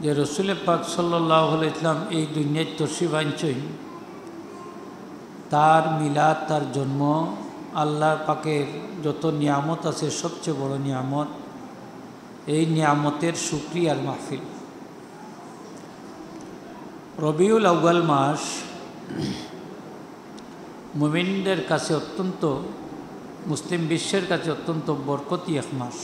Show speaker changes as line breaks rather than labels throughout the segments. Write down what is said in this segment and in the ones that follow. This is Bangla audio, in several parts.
যে রসুল পাক সাল্লাল্লাহু আলাইহি ওয়াসাল্লাম এই দুনিয়ায় তশরিফ আনছেন, তার মিলাদ, তার জন্ম, আল্লাহর পাকের যত নিয়ামত আছে সবচেয়ে বড় নিয়ামত, এই নিয়ামতের শুকরিয়ার মাহফিল। রবিউল আউয়াল মাস মুমিনদের কাছে অত্যন্ত, মুসলিম বিশ্বের কাছে অত্যন্ত বরকতি এক মাস।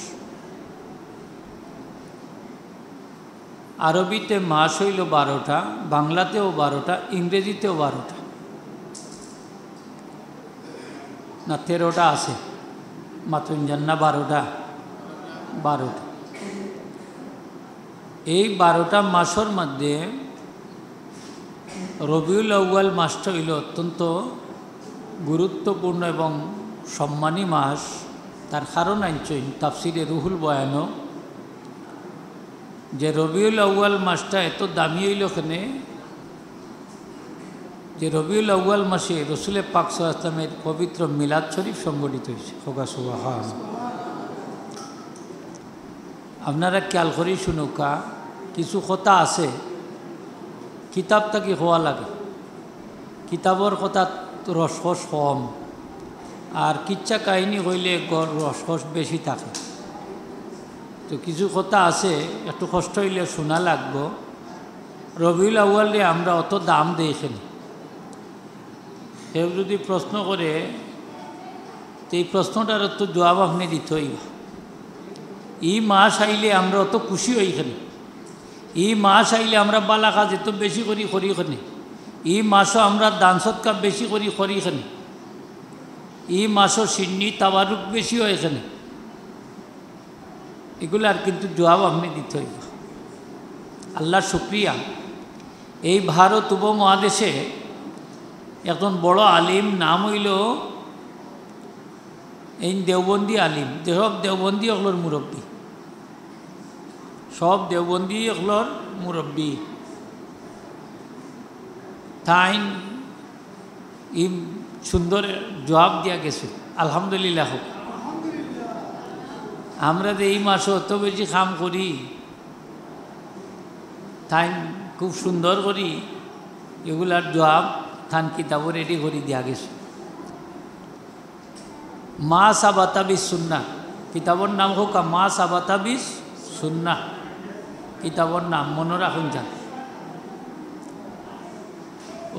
আরবিতে মাস হইল 12টা, বাংলাতেও 12টা, ইংরেজিতেও 12টা, না 13টা আছে, মাতুনজান না 12টা। এই 12টা মাসের মধ্যে রবিউল আউয়াল মাসটা হইল অত্যন্ত গুরুত্বপূর্ণ এবং সম্মানী মাস। তার কারণ আনছেন তাফসিরে রুহুল বয়ানও, যে রবিউল আউয়াল মাসটা এত দামি হইল এখানে যে রবিউল আউয়াল মাসে রসুল পাক সাল্লাল্লাহু আলাইহি ওয়াসাল্লামের পবিত্র মিলাদ শরীফ সংগঠিত হয়েছে। আপনারা খেয়াল করি শুনুকা, কিছু কথা আছে কিতাব থাকি হওয়া লাগে, কিতাবর কথা রসকস কম, আর কিচ্ছা কাহিনী হইলে রসকস বেশি থাকে। তো কিছু কথা আছে একটু কষ্ট হইলে শোনা লাগবো। রবিউল আউয়ালে আমরা অত দাম দেখেনি। কেউ যদি প্রশ্ন করে, তো এই প্রশ্নটার তো জবাব আপনি দিতে হইব। এই মাস আইলে আমরা অত খুশি হইখানে, এই মাস আইলে আমরা বালা কাজ এত বেশি করি এখানে, এই মাসও আমরা দান সৎকার বেশি করি এখানে, এই মাসও সিন্নি তাবারুক বেশি হয় এখানে। এগুলার কিন্তু জবাব আপনি দিতে হইব। আল্লাহর শুকরিয়া, এই ভারত উপমহাদেশে একজন বড় আলিম, নাম হইল এই দেওবন্দি আলিম। সব দেওবন্দি ওগুলোর মুরব্বী, সব দেওবন্দি ওগুলোর মুরব্বী। তাই ই সুন্দর জবাব দিয়া গেছে, আলহামদুলিল্লাহ। হোক, আমরা যে এই মাসে অত বেশি কাম করি, তাই খুব সুন্দর করি এগুলার জবাব থান কিতাব রেডি করে দিয়া গেছে। মা সাবাতাবিস সুন্নাহ, কিতাবর নাম হোক মা সাবাতাবিস সুন্নাহ, কিতাবর নাম মনে রাখুন যান।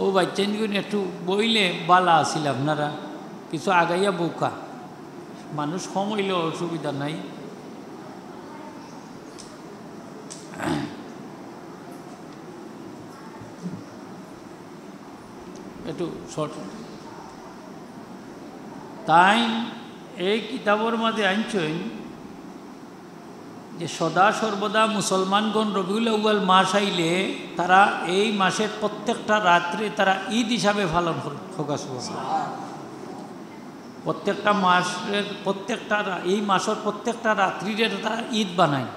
ও বাচ্চাগুলো একটু বইলে বালা আসিল, আপনারা কিছু আগাইয়া বউকা, মানুষ কম হইলেও অসুবিধা নাই। একটু শর্ট। তাই এই কিতাবর মাঝে আনছেন যে সদা সর্বদা মুসলমানগণ রবিউল আউয়াল মাস আইলে তারা এই মাসের প্রত্যেকটা রাত্রে তারা ঈদ হিসাবে পালন করে। প্রত্যেকটা মাসের এই মাসের প্রত্যেকটা রাত্রিরে তারা ঈদ বানায়।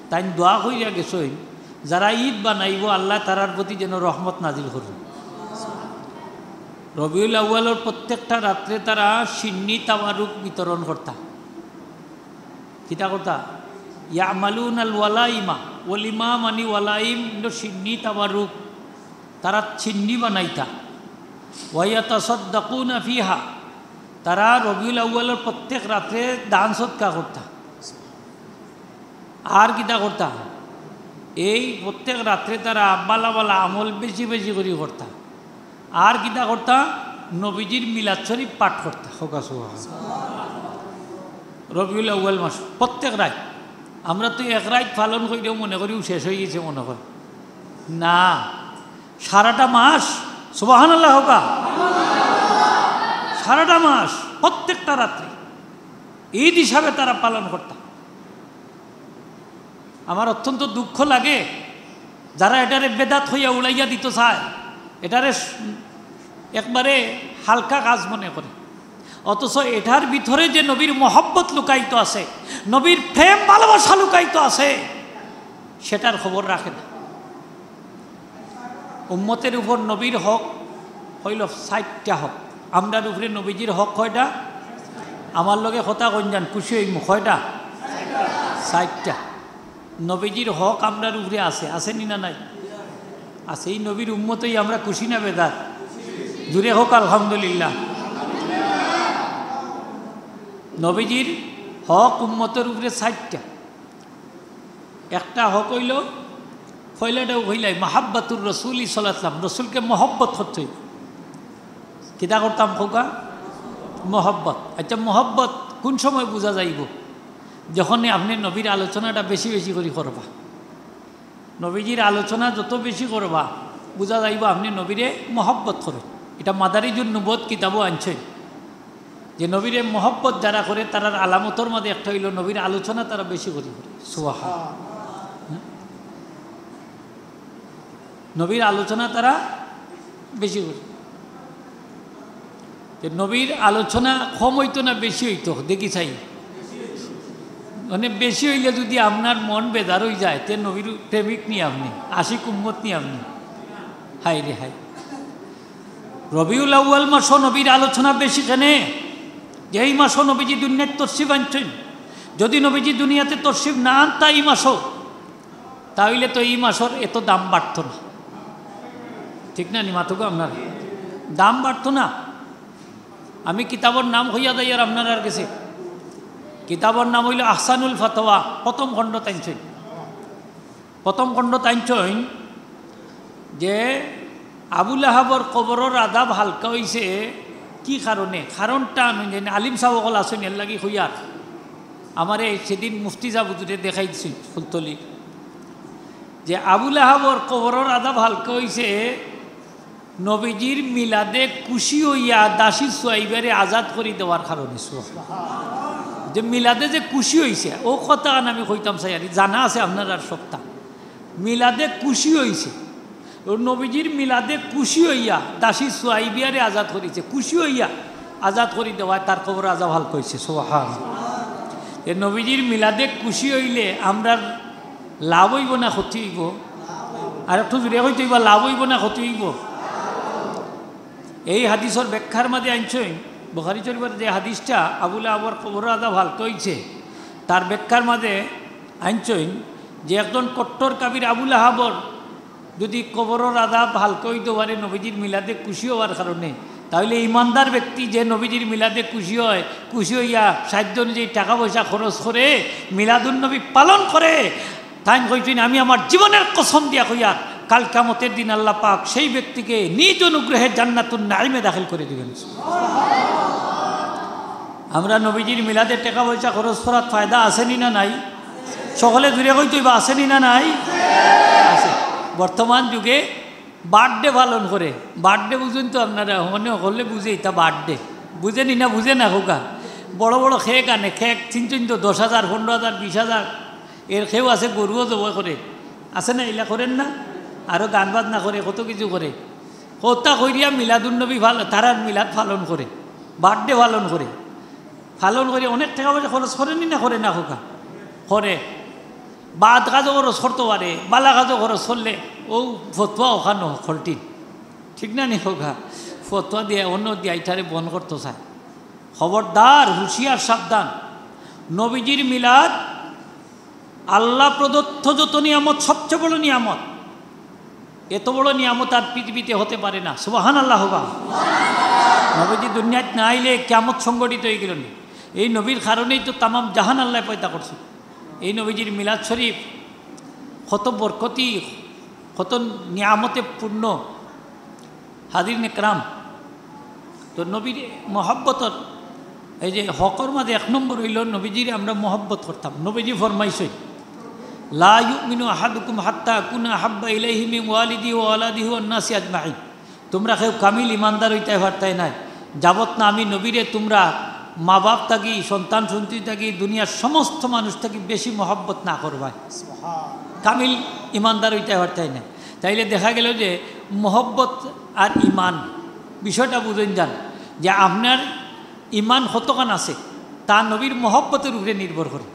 তাই দোয়া হইয়া গেছে, যারা ঈদ বানাইব আল্লাহ তারার প্রতি যেন রহমত নাজিল করবে। রবিউল আউয়ালের প্রত্যেকটা রাত্রে তারা সিন্নি তাওয়ারুক বিতরণ করতা। কিতা করতা? ইয়ামালুন আল ওয়ালাইমা, ওলিমা মানি ওয়ালাইম, সিন্নি তাওয়ারুক, তারা সিন্নি বানাইতা। ওয়ায়াতাসাদ্দাকুনা ফিহা, তারা রবিউল আউয়ালের প্রত্যেক রাত্রে দান সৎকা করতা। আর কিতা করতা? এই প্রত্যেক রাত্রে তারা বালা বালা আমল বেশি বেশি করে করতা। আর কিতা করতা? নবীজির মিলাদ শরীফ পাঠ করতা। রবিউল আউয়াল মাস প্রত্যেক রাত। আমরা তো এক রাত পালন করিও মনে করিও শেষ হয়ে গেছে মনে করি না, সারাটা মাস। সুবহানাল্লাহ হোকা, সারাটা মাস প্রত্যেকটা রাত্রি ঈদ হিসাবে তারা পালন করত। আমার অত্যন্ত দুঃখ লাগে যারা এটারে বেদাত হইয়া উড়াইয়া দিত চায়, এটারে একবারে হালকা কাজ মনে করে, অথচ এটার ভিতরে যে নবীর মহব্বত লুকায়িত আছে, নবীর প্রেম ভালোবাসা লুকায়িত আছে, সেটার খবর রাখে না। উম্মতের উপর নবীর হক হইল 60টা হক, আমরার উপরে নবীজির হক কয়টা? আমার লগে কথা কইন যান, খুশি হইম, কয়টা? 60টা। নবীজির হক আমরার উপরে আছে, আসেনি না নাই? আছে। এই নবীর উম্মতই আমরা খুশি না বেদার? জুড়ে হোক আলহামদুলিল্লাহ। নবীজির হক উম্মতের উপরে 60টা। একটা হক হইল ফয়লাটাও হইলাই মাহাব্বাতুর রসুল সাল্লাল্লাহু, রসুলকে মহব্বত করতে হইল। কিতা করতাম খোকা? মহব্বত। আচ্ছা, মহব্বত কোন সময় বোঝা যাইব? যখনই আপনি নবীর আলোচনাটা বেশি বেশি করে করবা। নবীজির আলোচনা যত বেশি করবা বোঝা যাইব আপনি নবীরে মহব্বত করেন। এটা মাদারিজুন নবুওয়াত কিতাবও আনছে যে নবীরে মহব্বত যারা করে তারার আলামতর মধ্যে একটা হইল নবীর আলোচনা তারা বেশি করে করে। সুবহান। নবীর আলোচনা তারা বেশি করে। যে নবীর আলোচনা কম হইতো না বেশি হইতো? দেখি চাই, মানে বেশি হইলে যদি আপনার মন বেদার হয়ে যায় তে নবীর প্রেমিক নিয়ে আপনি, আশিক উম্মত নিয়ে আপনি। হাই রে হাই, রবিউল আউয়াল মাসও নবীর আলোচনা বেশি কেনে? যে এই মাসও নবীজি দুনিয়ার তরশিফ আনছেন। যদি নবীজি দুনিয়াতে তরশিফ না আনতা এই মাসও, তাহলে তো এই মাসের এত দাম বাড়ত না। ঠিক না? নিমাতুকু আপনার দাম বাড়ত না। আমি কিতাবর নাম হইয়া যাই আর আপনার আর গেছে। কিতাবর নাম হইল আহসানুল ফাতওয়া, প্রথম খণ্ড তাইনছেন। প্রথম খণ্ড তাইনছেন যে আবুল আহাবর কবরের আদাব হালকা হয়েছে কি কারণে? কারণটা আমি জানি, আলিম সাহকল আসেন এর লাগি হইয়ার আমার সেদিন মুফতি সাহুদুরে দেখাই দিচ্ছি ফুলতলি যে আবুল আহাবর কবরের আদাব হালকা হয়েছে নবীজির মিলাদে খুশি হইয়া দাসী সোয়াইবারে আজাদ করে দেওয়ার কারণে। যে মিলাদে যে খুশি হয়েছে ও কথা আমি কইতাম চাই আর জানা আছে আপনার আর সপ্তাহ। মিলাদে খুশি হয়েছে, নবীজির মিলাদে খুশি হইয়া দাসী সোয়াইবিয়ারে আজাদ করেছে। খুশি হইয়া আজাদ করে দেওয়ায় তার কবর আজাব হালকা হয়েছে। সুবহান। এ নবীজির মিলাদে খুশি হইলে আমরা লাভ হইব না ক্ষতি হইব? আর একটু জুড়ে হইতে হইব, লাভ হইব না ক্ষতি হইব? এই হাদিসের ব্যাখ্যার মাঝে আনছেন বুখারী শরীফের যে হাদিসটা আবুল আহাবর কবর আজাব হালকা হয়েছে তার ব্যাখ্যার মাঝে আনছেন যে একজন কট্টর কাবির আবুল আহাবর যদি কবরের আজাব হালকা হইতে পারে নবীজির মিলাদে খুশি হওয়ার কারণে, তাহলে ইমানদার ব্যক্তি যে নবীজির মিলাদে খুশি হয়, খুশি হইয়া সাধ্য অনুযায়ী টাকা পয়সা খরচ করে মিলাদুন নবী পালন করে, তাই কইছেন আমি আমার জীবনের কসম দিয়া কইয়া কাল কিয়ামতের দিন আল্লাহ পাক সেই ব্যক্তিকে নিজ অনুগ্রহে জান্নাতুন নাঈমে দাখিল করে দিবেন। আমরা নবীজির মিলাদে টাকা পয়সা খরচ করার ফায়দা আসেনি না নাই? সকলে দূরে কইতেই বা আসেনি না নাই? আছে। বর্তমান যুগে বার্থডে পালন করে। বার্থডে বুঝুন তো আপনারা মনে হলে বুঝে এটা বার্থডে বুঝেনি না? বুঝে না হোকা বড় বড় খেক আনে, খেক চিনচুন তো 10,000 15,000 20,000 এর খেউ আছে, গরুও জবাই করে, আছে না? এলা করেন না? আরও গান বাজনা করে, কত কিছু করে। কতা করিয়া মিলাদুন্নবী তারার মিলাদ পালন করে, বার্থডে পালন করে, অনেক টাকা পয়সা খরচ করেনি না? করে না হোকা? করে। বাদ কাজও খরচ করতে পারে, বালা কাজও খরচ করলে ও ফতুয়া ওখানো খলটিন। ঠিক না নি হোকা? ফতুয়া দিয়ে অন্য দিয়ে এটারে বন্ধ করতে চায়। খবরদার, হুঁশিয়ার, সাবধান। নবীজির মিলাদ আল্লাহ প্রদত্ত যত নিয়ামত সবচেয়ে বড় নিয়ামত। এত বড় নিয়ামত আর পৃথিবীতে হতে পারে না। সুবহানাল্লাহ। হোকা নবীজি দুনিয়াত না আইলে কিয়ামত সংগঠিত হয়ে গেল না। এই নবীর কারণেই তো তামাম জাহান আল্লাহ পয়দা করছে। এই নবীজির মিলাদ শরীফ কত বরকতি, কত নিয়ামতে পূর্ণ। হাজির নেকরাম, তো নবীর মহব্বতর এই যে হকর মাঝে 1 নম্বর হইল নবীজির আমরা মহব্বত করতাম। নবীজি ফরমাইছে লা ইউমিনু আহাদুকুম হাত্তা আকুনা আহাব্বা ইলাইহি মিন ওয়ালিদিহি ওয়া ওয়ালাদিহি ওয়ান নাসি আজমাইন। তোমরা কেউ কামিল ইমানদার হইতে পারতাই নাই যাবত না আমি নবীরে তোমরা মা বাপ থাকি, সন্তান সন্ততি থাকি, দুনিয়ার সমস্ত মানুষ থাকি বেশি মহব্বত না করবাই, কামিল ইমানদার হইতে পারতাই না। তাইলে দেখা গেল যে মহব্বত আর ইমান বিষয়টা বুঝেন যান যে আপনার ইমান কতখান আছে তা নবীর মহব্বতের উপরে নির্ভর করে।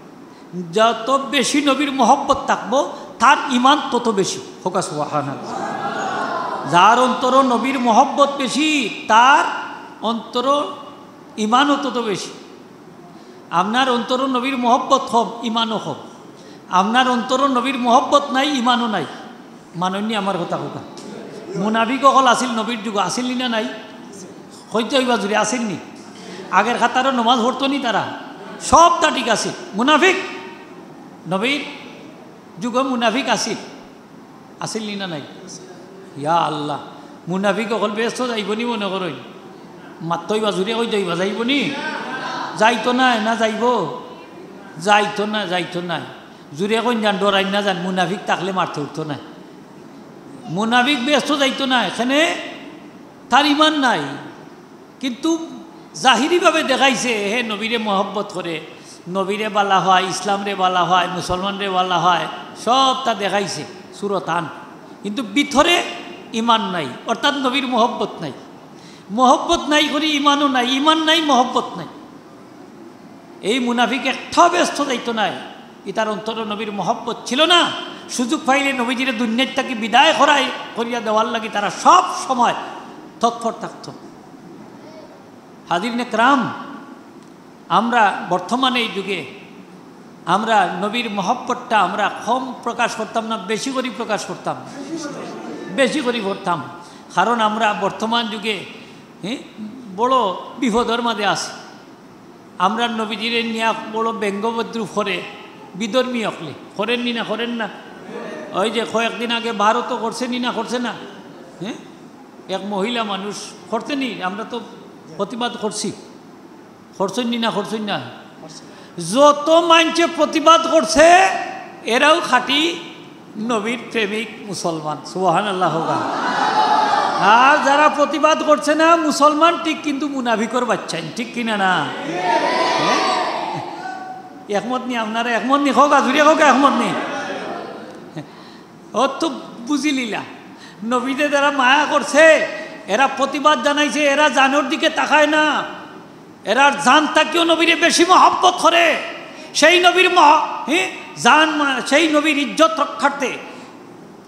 যত বেশি নবীর মহব্বত থাকবো তার ইমান তত বেশি। হোকা সুবহানাল্লাহ। যার অন্তর নবীর মহব্বত বেশি তার অন্তর ইমানও তত বেশি। আপনার অন্তর নবীর মহব্বত কম, ইমানও কম। আপনার অন্তরও নবীর মহব্বত নাই, ইমানও নাই, মাননি আমার কথা কথা। মুনাফিক অকল আসিল নবীর যুগ, আসিল না নাই? হইতে হইবা জুড়ে আসেননি? আগের খাতারও নমাজ পড়তো নি তারা, সবটা ঠিক আছে। মুনাফিক নবীর যুগ মুনাফিক আসিল, আসিল না নাই? ইয়া আল্লাহ, মুনাফিক অকল ব্যস্ত যাইবনি মনে করই, মাত্রইবা জুড়ে কই যাইবা, যাইবনি? যাইতো নাই না যাইব? যাইতো না, যাইতো নাই। জুড়ে কই যান, ডরাই না যান, মুনাফিক থাকলে মারতে উঠতো না। মুনাফিক ব্যস্ত যাইতো না, এখানে তার ইমান নাই, কিন্তু জাহিরিভাবে দেখাইছে হে নবীরে মহব্বত করে, নবীরে বালা হয়, ইসলামরে বালা হয়, মুসলমানরে বালা হয়, সব তা দেখাইছে সুরতান, কিন্তু ভিতরে ইমান নাই, অর্থাৎ নবীর মহব্বত নাই। মহব্বত নাই করে ইমানও নাই, ইমান নাই, মহব্বত নাই। এই মুনাফিক একটাও ব্যস্ত যাইতো নাই, ইতার অন্তর নবীর মহব্বত ছিল না। সুযোগ পাইলে নবীজিরে দুনিয়ার থেকে বিদায় করিয়া দেওয়ার লাগি তারা সব সময় তৎপর থাকত। হাজির নেকরাম, আমরা বর্তমানে এই যুগে আমরা নবীর মহব্বতটা আমরা কম প্রকাশ করতাম না, বেশি করে প্রকাশ করতাম, বেশি করে করতাম। কারণ আমরা বর্তমান যুগে বড় বিপদের মাঝে আছি। আমরা নবীজিরে নিয়ে বড় ব্যঙ্গবদ্রুপ করে বিধর্মী অকলে করেননি না, করেন না? ওই যে কয়েকদিন আগে ভারতও করছেনি না, করছে না? এক মহিলা মানুষ করছেনি, আমরা তো প্রতিবাদ করছি, করছেননি না, করছেন না? যত মানুষে প্রতিবাদ করছে এরাও খাঁটি নবীর প্রেমিক মুসলমান, সুবহানাল্লাহ। আর যারা প্রতিবাদ করছে না মুসলমান ঠিক, কিন্তু মুনাফিকর বাচ্চাই, ঠিক কিনা না? একমত নি আপনারা? একমত নি? হোক জুড়ে হোক, একমত নি? ও তো বুঝিলিলা, নবীদের যারা মায়া করছে এরা প্রতিবাদ জানাইছে, এরা জানোর দিকে তাকায় না, এরা জান তাকেও নবীরে বেশি মহব্বত করে। সেই নবীর জান, সেই নবীর ইজ্জত রক্ষার্থে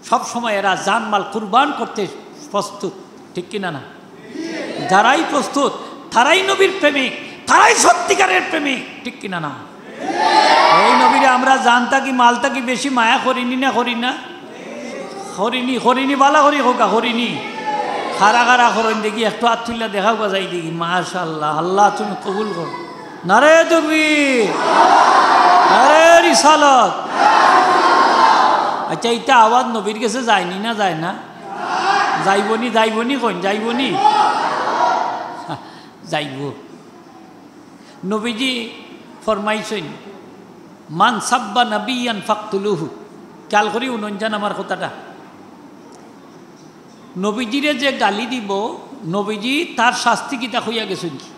সবসময় এরা জানমাল কুরবান করতে প্রস্তুত, ঠিক কিনা না? যারাই প্রস্তুত তারাই নবীর প্রেমিক, তারাই সত্যিকারের প্রেমিক, ঠিক কিনা না? এই নবীরে আমরা জানতা কি মালতা কি বেশি মায়া করিনি না, করি না? হরিণী হরিণী বালা করি হোকা, হরিণী খারা খারা করেন দেখি, একটু আত্মুল্লাহ দেখাও যাই দেখি। মাশাআল্লাহ, আল্লাহ তুমি কবুল কর। নারে তাকবীর, নারে রিসালাত। আচ্ছা, এইটা আওয়াজ নবীর কাছে যায়নি না, যায় না? যাইবনি, যাইবনি, কইন যাইবনি, যাইব। নবীজি ফরমাইছেন মান সাব্বা নাবিয়ান ফাকতুলুহু। খেয়াল করি উনঞ্জান আমার কথাটা। নবীজিরে যে গালি দিব, নবীজি তার শাস্তি কিতা হইয়া গেছেন কি?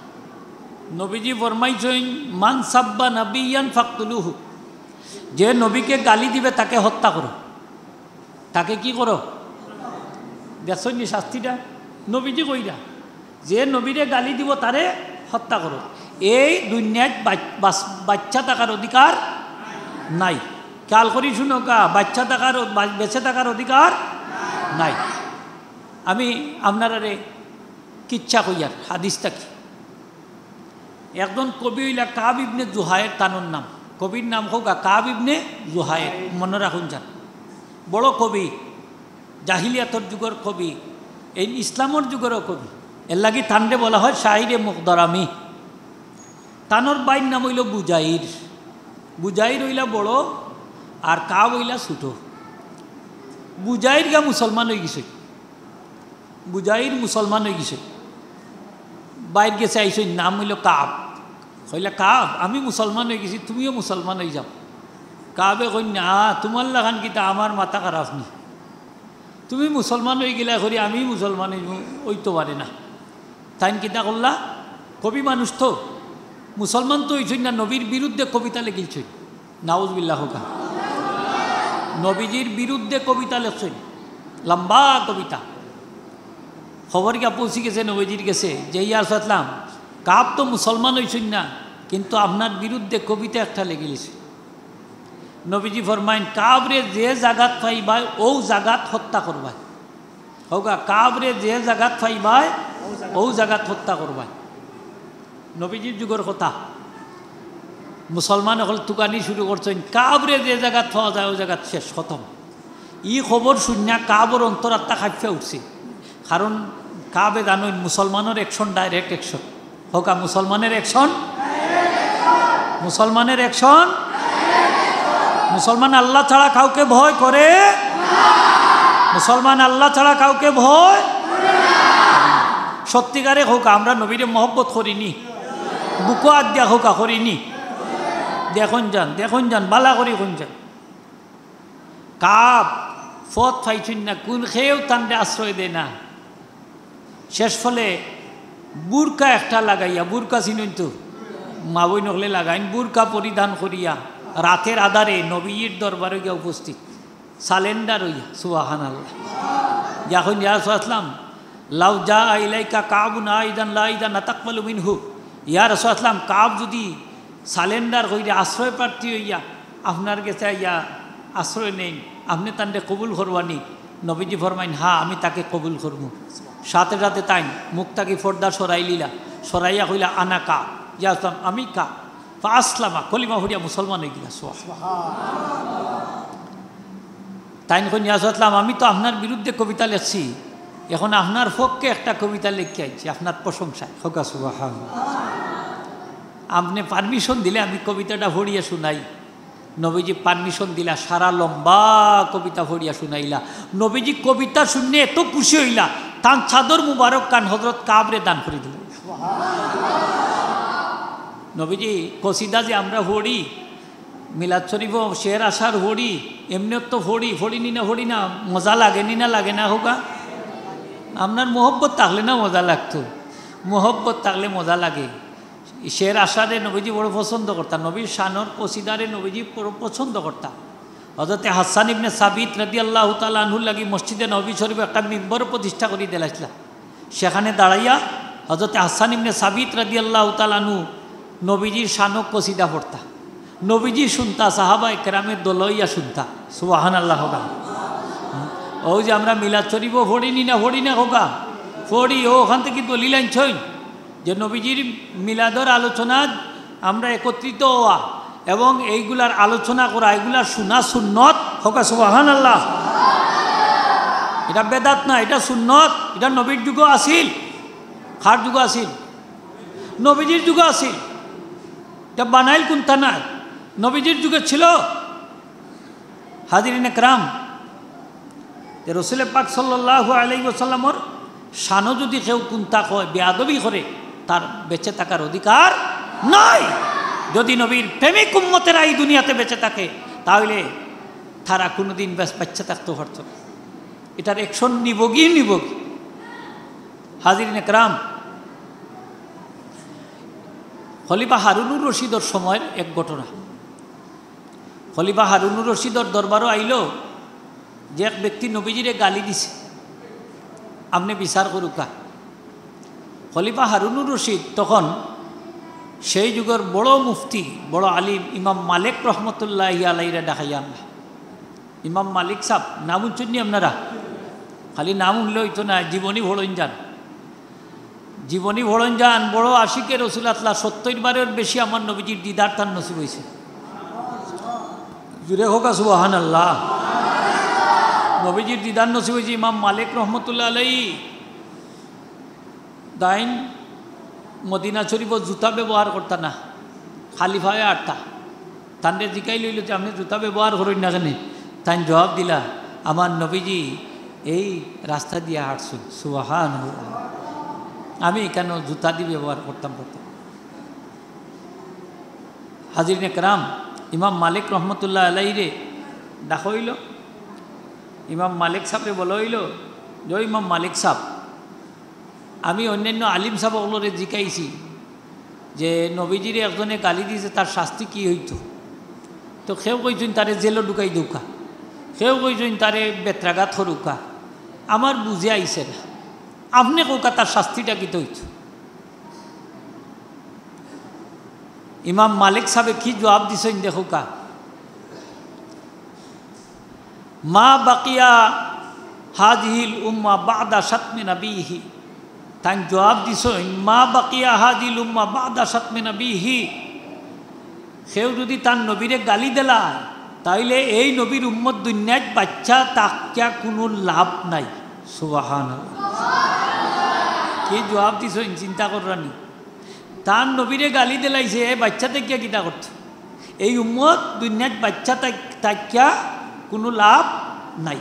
নবীজি ফরমাইছেন মান সাব্বা নাবিয়ান ফাকতুলুহু, যে নবীকে গালি দিবে তাকে হত্যা করো। তাকে কি করো? দেখছেন নি শাস্তিটা? নবীজি কইরা যে নবীরে গালি দিব তারে হত্যা করো। এই দুনিয়ায় বাচ্চা থাকার অধিকার নাই। খেয়াল করি শুনো কা, বাচ্চা থাকার, বেঁচে থাকার অধিকার নাই। আমি আপনারা কিচ্ছা কইয়ার হাদিসটা কি, একজন কবি হইলা কাব ইবনে জুহায়ের, তানোর নাম, কবির নাম হোক কাব ইবনে জুহায়ের, মনে রাখুন যান। বড় কবি, জাহিলিয়াতর যুগের কবি, এই ইসলামর যুগেরও কবি। এর লাগি তান্ডে বলা হয় শাহিরে মুকদারামি। তানোর বাইর নাম হইল বুজাইর। বুজাইর হইলা বড় আর কাব হইলা ছোটো। বুজাইর গা মুসলমান হয়ে গেছে, বুজাইর মুসলমান হয়ে গেছে, বাইর গেছে আইসই, নাম হইল কাব। কইলা কাব আমি মুসলমান হয়ে গেছি, তুমিও মুসলমান হয়ে যাও। কাবে কই না, তোমার লাগান কিতা আমার মাথা খারাপ নি, তুমি মুসলমান হয়ে গেলে করি আমি মুসলমান হইতে পারে না। তাই কিতা করলা, কবি মানুষ তো, মুসলমান তো হইছই না, নবীর বিরুদ্ধে কবিতা লিখিলছই। নাউজুবিল্লাহ হোকা, নবীজির বিরুদ্ধে কবিতা লেখছই, লম্বা কবিতা। খবর গিয়া পৌঁছে গেছে নবীজির গেছে যে ইয়া সাতলাম কাব তো মুসলমান হইছই না, কিন্তু আপনার বিরুদ্ধে কবিতা একটা লেগিলেছে। নবীজি ফরমাইন কাবরে যে জাগাত পাইবাই ও জাগাত হত্যা করবাই। হোগা কাবরে যে জাগাত পাইবাই ও জাগাত হত্যা করবাই। নবীজির যুগের কথা। মুসলমান হল তুকানি শুরু করছেন, কাবরে যে জায়গা পাওয়া যায় ওই জায়গা শেষ খতম। ই খবর শুনিয়া কাবর অন্তরাত্মা খাইফে উঠছে, কারণ কাবে জানেন মুসলমানের অ্যাকশন ডাইরেক্ট অ্যাকশন হোক, মুসলমানের অ্যাকশন, মুসলমানের অ্যাকশন। মুসলমান আল্লাহ ছাড়া কাউকে ভয় করে, মুসলমান আল্লাহ ছাড়া কাউকে ভয়। সত্যিকারে হোক আমরা নবীরে মহব্বত করিনি, বুকো আদ্যা হোক করিনি। দেখুন যান বালা করি কোন যান। কাব ফত ফাইছুন না, কোন খেয়েও তান্ডে আশ্রয় দেয় না। শেষ ফলে বুরকা একটা লাগাইয়া, বুরকা চিনুন তো মা বই নকলে লাগাইন, বুরকা পরিধান করিয়া রাতের আধারে নবীর দরবারে গিয়া উপস্থিত, সালেন্ডার হইয়া সুবহানাল্লাহ। যখন ইয়া রাসূলুল্লাহ লাউ জা ইলাইকা কাবুন আইদান লা আইদান তাকবালু মিনহু, ইয়া রাসূলুল্লাহ কাব যদি সালেন্ডার হইয়া আশ্রয় প্রার্থী হইয়া আপনার কাছে ইয়া আশ্রয় নেই, আপনি তান্ডে কবুল করবানি? নবীজি ফরমাইন হ্যাঁ আমি তাকে কবুল করব। সাথে সাথে তাই মুখ তাকে ফর্দা সরাই লিলা, সরাইয়া কইলা আনা কা, ইয়া রাসূলুল্লাহ আমি কা। আসলামা কলিমা হইয়া মুসলমান হয়ে গিলা। তাই কইন ইয়া রাসূলুল্লাহ আমি তো আপনার বিরুদ্ধে কবিতা লিখছি, এখন আপনার পক্ষে একটা কবিতা লিখে আইছি আপনার প্রশংসায়। হোকা সুবহানাল্লাহ। আপনি পারমিশন দিলে আমি কবিতাটা পড়িয়া শুনাই। নবীজি পারমিশন দিলা, সারা লম্বা কবিতা পড়িয়া শুনাইলা। নবীজি কবিতা শুনে এত খুশি হইলা, তান চাদর মুবারক কান হযরত কাবরে দান করে দিলেন। নবীজি কসিদা যে আমরা পড়ি, মিলাদ শরীফ শের আসার পড়ি, এমনিও তো পড়িনি না মজা লাগেনি না লাগে না হোকা? আপনার মোহব্বত থাকলে না মজা লাগতো, মোহব্বত থাকলে মজা লাগে। শের আসারে নবীজি বড় পছন্দ করতাম, নবীর শানর কসিদারে নবীজি বড় পছন্দ করতাম। হযরতে হাসান ইবনে সাবিত রাদিয়াল্লাহু তাআলা আনহুর লাগি মসজিদে নবী শরীফ একটা মিম্বর প্রতিষ্ঠা করে দিলাইছিলা। সেখানে দাঁড়াইয়া হযরতে হাসান ইবনে সাবিত রাদিয়াল্লাহু তাআলা আনহু নবীজির শানক কসিদা পড়তা, নবীজি শুনতা, সাহাবায়ে কেরামের দলইয়া শুনতা। সুবহানাল্লাহ। ওই যে আমরা মিলাদ শরীফও পড়ি না হোকা পড়ি, ওখান থেকে দলিল আনছই যে নবীজির মিলাদর আলোচনা আমরা একত্রিত হওয়া এবং এইগুলার আলোচনা করা, এগুলার শোনা সুন্নত। হোকা সুবহানাল্লাহ। এটা বেদাত না, এটা সুন্নত। এটা নবীর যুগ আসিল, খার যুগ আসিল, নবীজির যুগ আসিল। এটা বানাইল কোনটা নাই, নবীজির যুগে ছিল। হাজিরিনে কেরাম, রসুল পাক সাল্লাল্লাহু আলাইহি ওয়াসাল্লামর শানও যদি কেউ কুন্তা কয়, বেয়াদবি করে, তার বেঁচে থাকার অধিকার নাই। যদি নবীর প্রেমিক উম্মতেরা এই দুনিয়াতে বেঁচে থাকে তাহলে তারা কোনোদিন বেঁচে থাকতে পারত না। এটার অ্যাকশন নিবগি। হাজিরিনে কেরাম, খলিফা হারুনুর রশিদর সময়ের এক ঘটনা। খলিফা হারুনুর রশিদর দরবারও আইল যে এক ব্যক্তি নবীজিরে গালি দিছে, আপনি বিচার করুকা। খলিফা হারুনুর রশিদ তখন সেই যুগের বড় মুফতি, বড় আলিম ইমাম মালিক রহমতুল্লাহি আলাইহিরে দেখাইয়া আনলা। ইমাম মালিক সাহেব নাম উচ্চনি আপনারা, খালি নাম উঠলে হইতো না, জীবনী ভোড়ন যান, জীবনী ভোড়ন যান। বড় আশিকে রসুলাল্লাহ, 70 বারের বেশি আমার নবীজির দিদার তার নসিব হয়েছে। জুড়ে হোক সুবহানাল্লাহ। নবীজির দিদার নসিব হয়েছে। ইমাম মালিক রহমতুল্লাহ আলাইহি দাইন মদিনা শরীফ জুতা ব্যবহার করতা না, খালি ভাবে আটটা। তান্ডে জিকাই লইল যে আপনি জুতা ব্যবহার করেন না কেন? তাই জবাব দিলা, আমার নবীজি এই রাস্তা দিয়ে হাঁটছুন। সুবহানাল্লাহ। আমি কেন জুতা দিয়ে ব্যবহার করতাম। হাজিরিনে কেরাম, ইমাম মালিক রহমতুল্লাহ আলাইহিরে ডাকা হইল। ইমাম মালিক সাহেবরে বলা হইল যে ইমাম মালিক সাহেব, আমি অন্যান্য আলিম সাহেবগুলোরে জিকাইছি যে নবীজিরে একজনে গালি দিয়েছে, তার শাস্তি কি হইতো? তো সেও কইছেন তারে জেলও ঢুকাই দৌকা, সেও কইছেন তারে বেত্রাঘাত হরুকা। আমার বুঝে আইছে না, আপনি কৌকা তার শাস্তিটা কি হইতো? ইমাম মালিক সাহেব কি জবাব দিছেন দেখোকা, মা বাকিয়া হাজিহিল উম্মা বাদা শাতমি নবীহি। তাই জবাব দিছেন, মা বাকিয়া হাজিল উম্মা বাদা শাতমি নবীহি। সেও যদি তার নবীরে গালি দিলা তাইলে এই নবীর উম্মত দুনিয়াত বাচ্চা তাকিয়া কোনো লাভ নাই। সুবহানাল্লাহ, কি জবাব দিছ চিন্তা কররানি। তার নবীরে গালি দিলাইছে, এই বাচ্চা তাকিয়া কিতা করত? এই উম্মত দুনিয়াত বাচ্চা তাকিয়া কোনো লাভ নাই।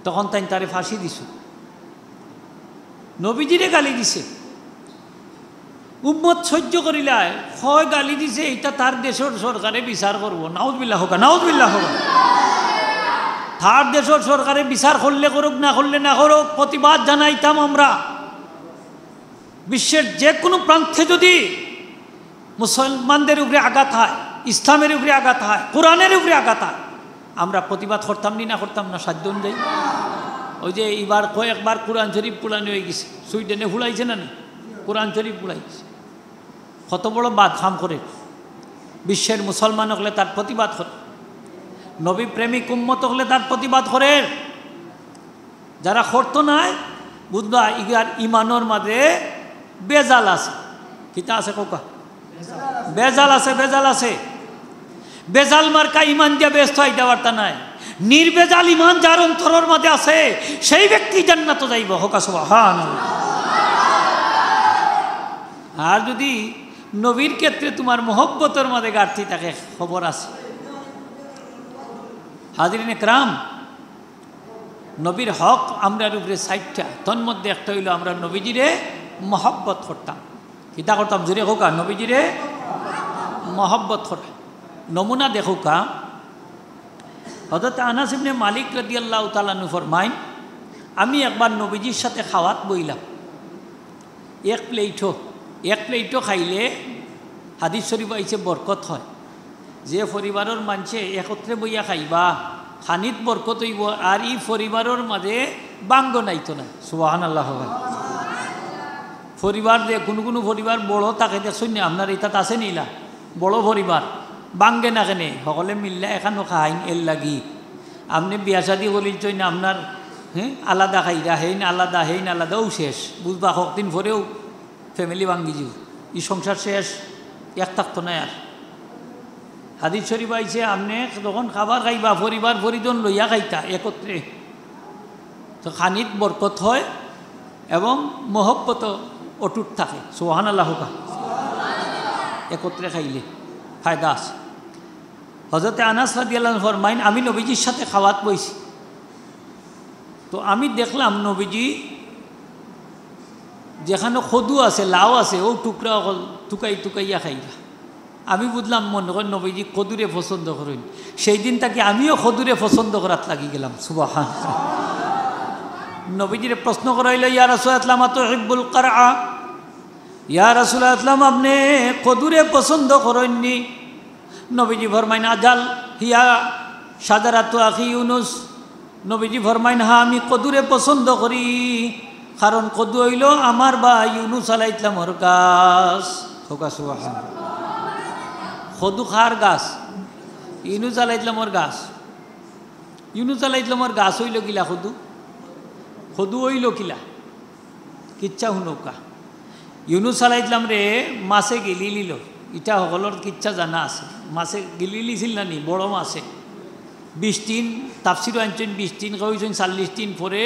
তখন তাই তারে ফাঁসি দিছ। নবীজিরে গালি দিছে, উম্মত সহ্য করিলায়, হয় গালি দিছে, এটা তার দেশের সরকারে বিচার করব। নাউজুবিল্লাহ হোক, নাউজুবিল্লাহ হোক। তার দেশের সরকারে বিচার করলে করুক, না করলে না করুক, প্রতিবাদ জানাইতাম আমরা। বিশ্বের যে কোনো প্রান্তে যদি মুসলমানদের উপরে আঘাত হয়, ইসলামের উপরে আঘাত হয়, কোরআনের উপরে আঘাত হয়, আমরা প্রতিবাদ করতাম নি, না করতাম না সাধ্য অনুযায়ী। ওই যে এবার কয়েকবার কোরআন শরীফ পুরানি হয়ে গেছে, সুইডেনে ফুলাইছে না, কোরআন শরীফ ফুলাইছে। কত বড় বাদ খাম করে বিশ্বের মুসলমান হলে তার প্রতিবাদ করে, নবী প্রেমিক উম্মত হলে তার প্রতিবাদ করে। যারা করতো নাই বুঝবা ইগার ইমানোর মাঝে বেজাল আছে। কিতা আছে কোকা? বেজাল আছে, বেজাল আছে। বেজাল মার্কা ইমান দিয়া ব্যস্ত হইতে পারতা নাই। নির্বেজাল ইমান যার অন্তরের মাঝে আছে সেই ব্যক্তি জান্নাত যাইব। হোক সুবহানাল্লাহ। আর যদি নবীর ক্ষেত্রে তোমার মহব্বতের মাঝে ঘাটতি থাকে, খবর আছে। হাজিরিনে کرام, নবীর হক আমরার উপরে 60টা, তন্মধ্যে একটা হইল আমরা নবীজিরে মহব্বত করতাম। কিতা করতাম? জোরে হোকা, নবীজিরে মহব্বত করা। নমুনা দেখোকা, হযরত আনাস ইবনে মালিক রাদিয়াল্লাহু তাআলা আনহু ফরমাইন, আমি একবার নবীজির সাথে খাওয়াত বইলাম। এক প্লেটও খাইলে হাদিস শরীফ আইছে বরকত হয়। যে পরিবারের মানুষে একত্রে বইয়া খাইবা খানিত বরকত হইব, আর এই পরিবারের মাঝে বাঙ্গ নাইতো না। সুবহানাল্লাহ। পরিবার যে কোনো পরিবার বড় তাকে দেখছেন না, আপনার এটা আছে নিলা বড় পরিবার বাঙ্গে না কেনে সকলে মিললে এখানো খাইন এর লাগি। আপনি বিয়া শাদি করিলছেন না, আপনার আলাদা খাইরা, হেইন আলাদাও শেষ। বুঝবা কতদিন পরেও ফ্যামিলি ভাঙ্গি যাব, ই সংসার শেষ, এক থাকতো না। আর হাদিস শরীফ আইছে আপনি যখন খাবার খাইবা পরিবার পরিজন লইয়া খাইতা একত্রে, তো খানিত বরকত হয় এবং মহব্বত অটুট থাকে। সুবহানাল্লাহ। একত্রে খাইলে ফায়দা আছে। হযরতে আনাস রাদিয়াল্লাহু আনহু ফরমাইন, আমি নবীজির সাথে খাওয়াত বইছি, তো আমি দেখলাম নবীজি যেখানে খদু আছে, লাউ আছে, ও টুকরা টুকাইয়া খাইলা। আমি বুঝলাম মনে করেন নবীজি খদুরে পছন্দ করেন। সেই দিন তাকে আমিও খদুরে পছন্দ করাত লাগি গেলাম। সুবহানাল্লাহ। নবীজিরে প্রশ্ন করাইল, ইয়া রাসূলুল্লাহ তুহিব্বুল কারআ, ইয়া রাসূলুল্লাহ আপনি খদুরে পছন্দ করেননি? নবীজি ফরমাইন, আজাল হিয়া শাজারাতু আখি ইউনুস। নবীজি ফরমাইন, হ্যাঁ আমি কদুরে পছন্দ করি, কারণ কদু হইল আমার বা ইউনুস আলাইহিস সালামের গাছ। সুবহানাল্লাহ। কদু খার গাছ, ইউনুস আলাইহিস সালামের গাছ। ইউনুস আলাইহিস সালামের গাছ হইল কিলা? কদু হইল কিলা? কিচ্ছা শুনৌকা। ইউনুস আলাইহিস সালাম রে মাছে গিলি লিল, ইটা সকলের কিচ্ছা জানা আছে। মাছে গিলি লিছিল না নি? বড় মাছে 20 দিন, তাফসির আনছেন 20 দিন, কইছেন 40 দিন পরে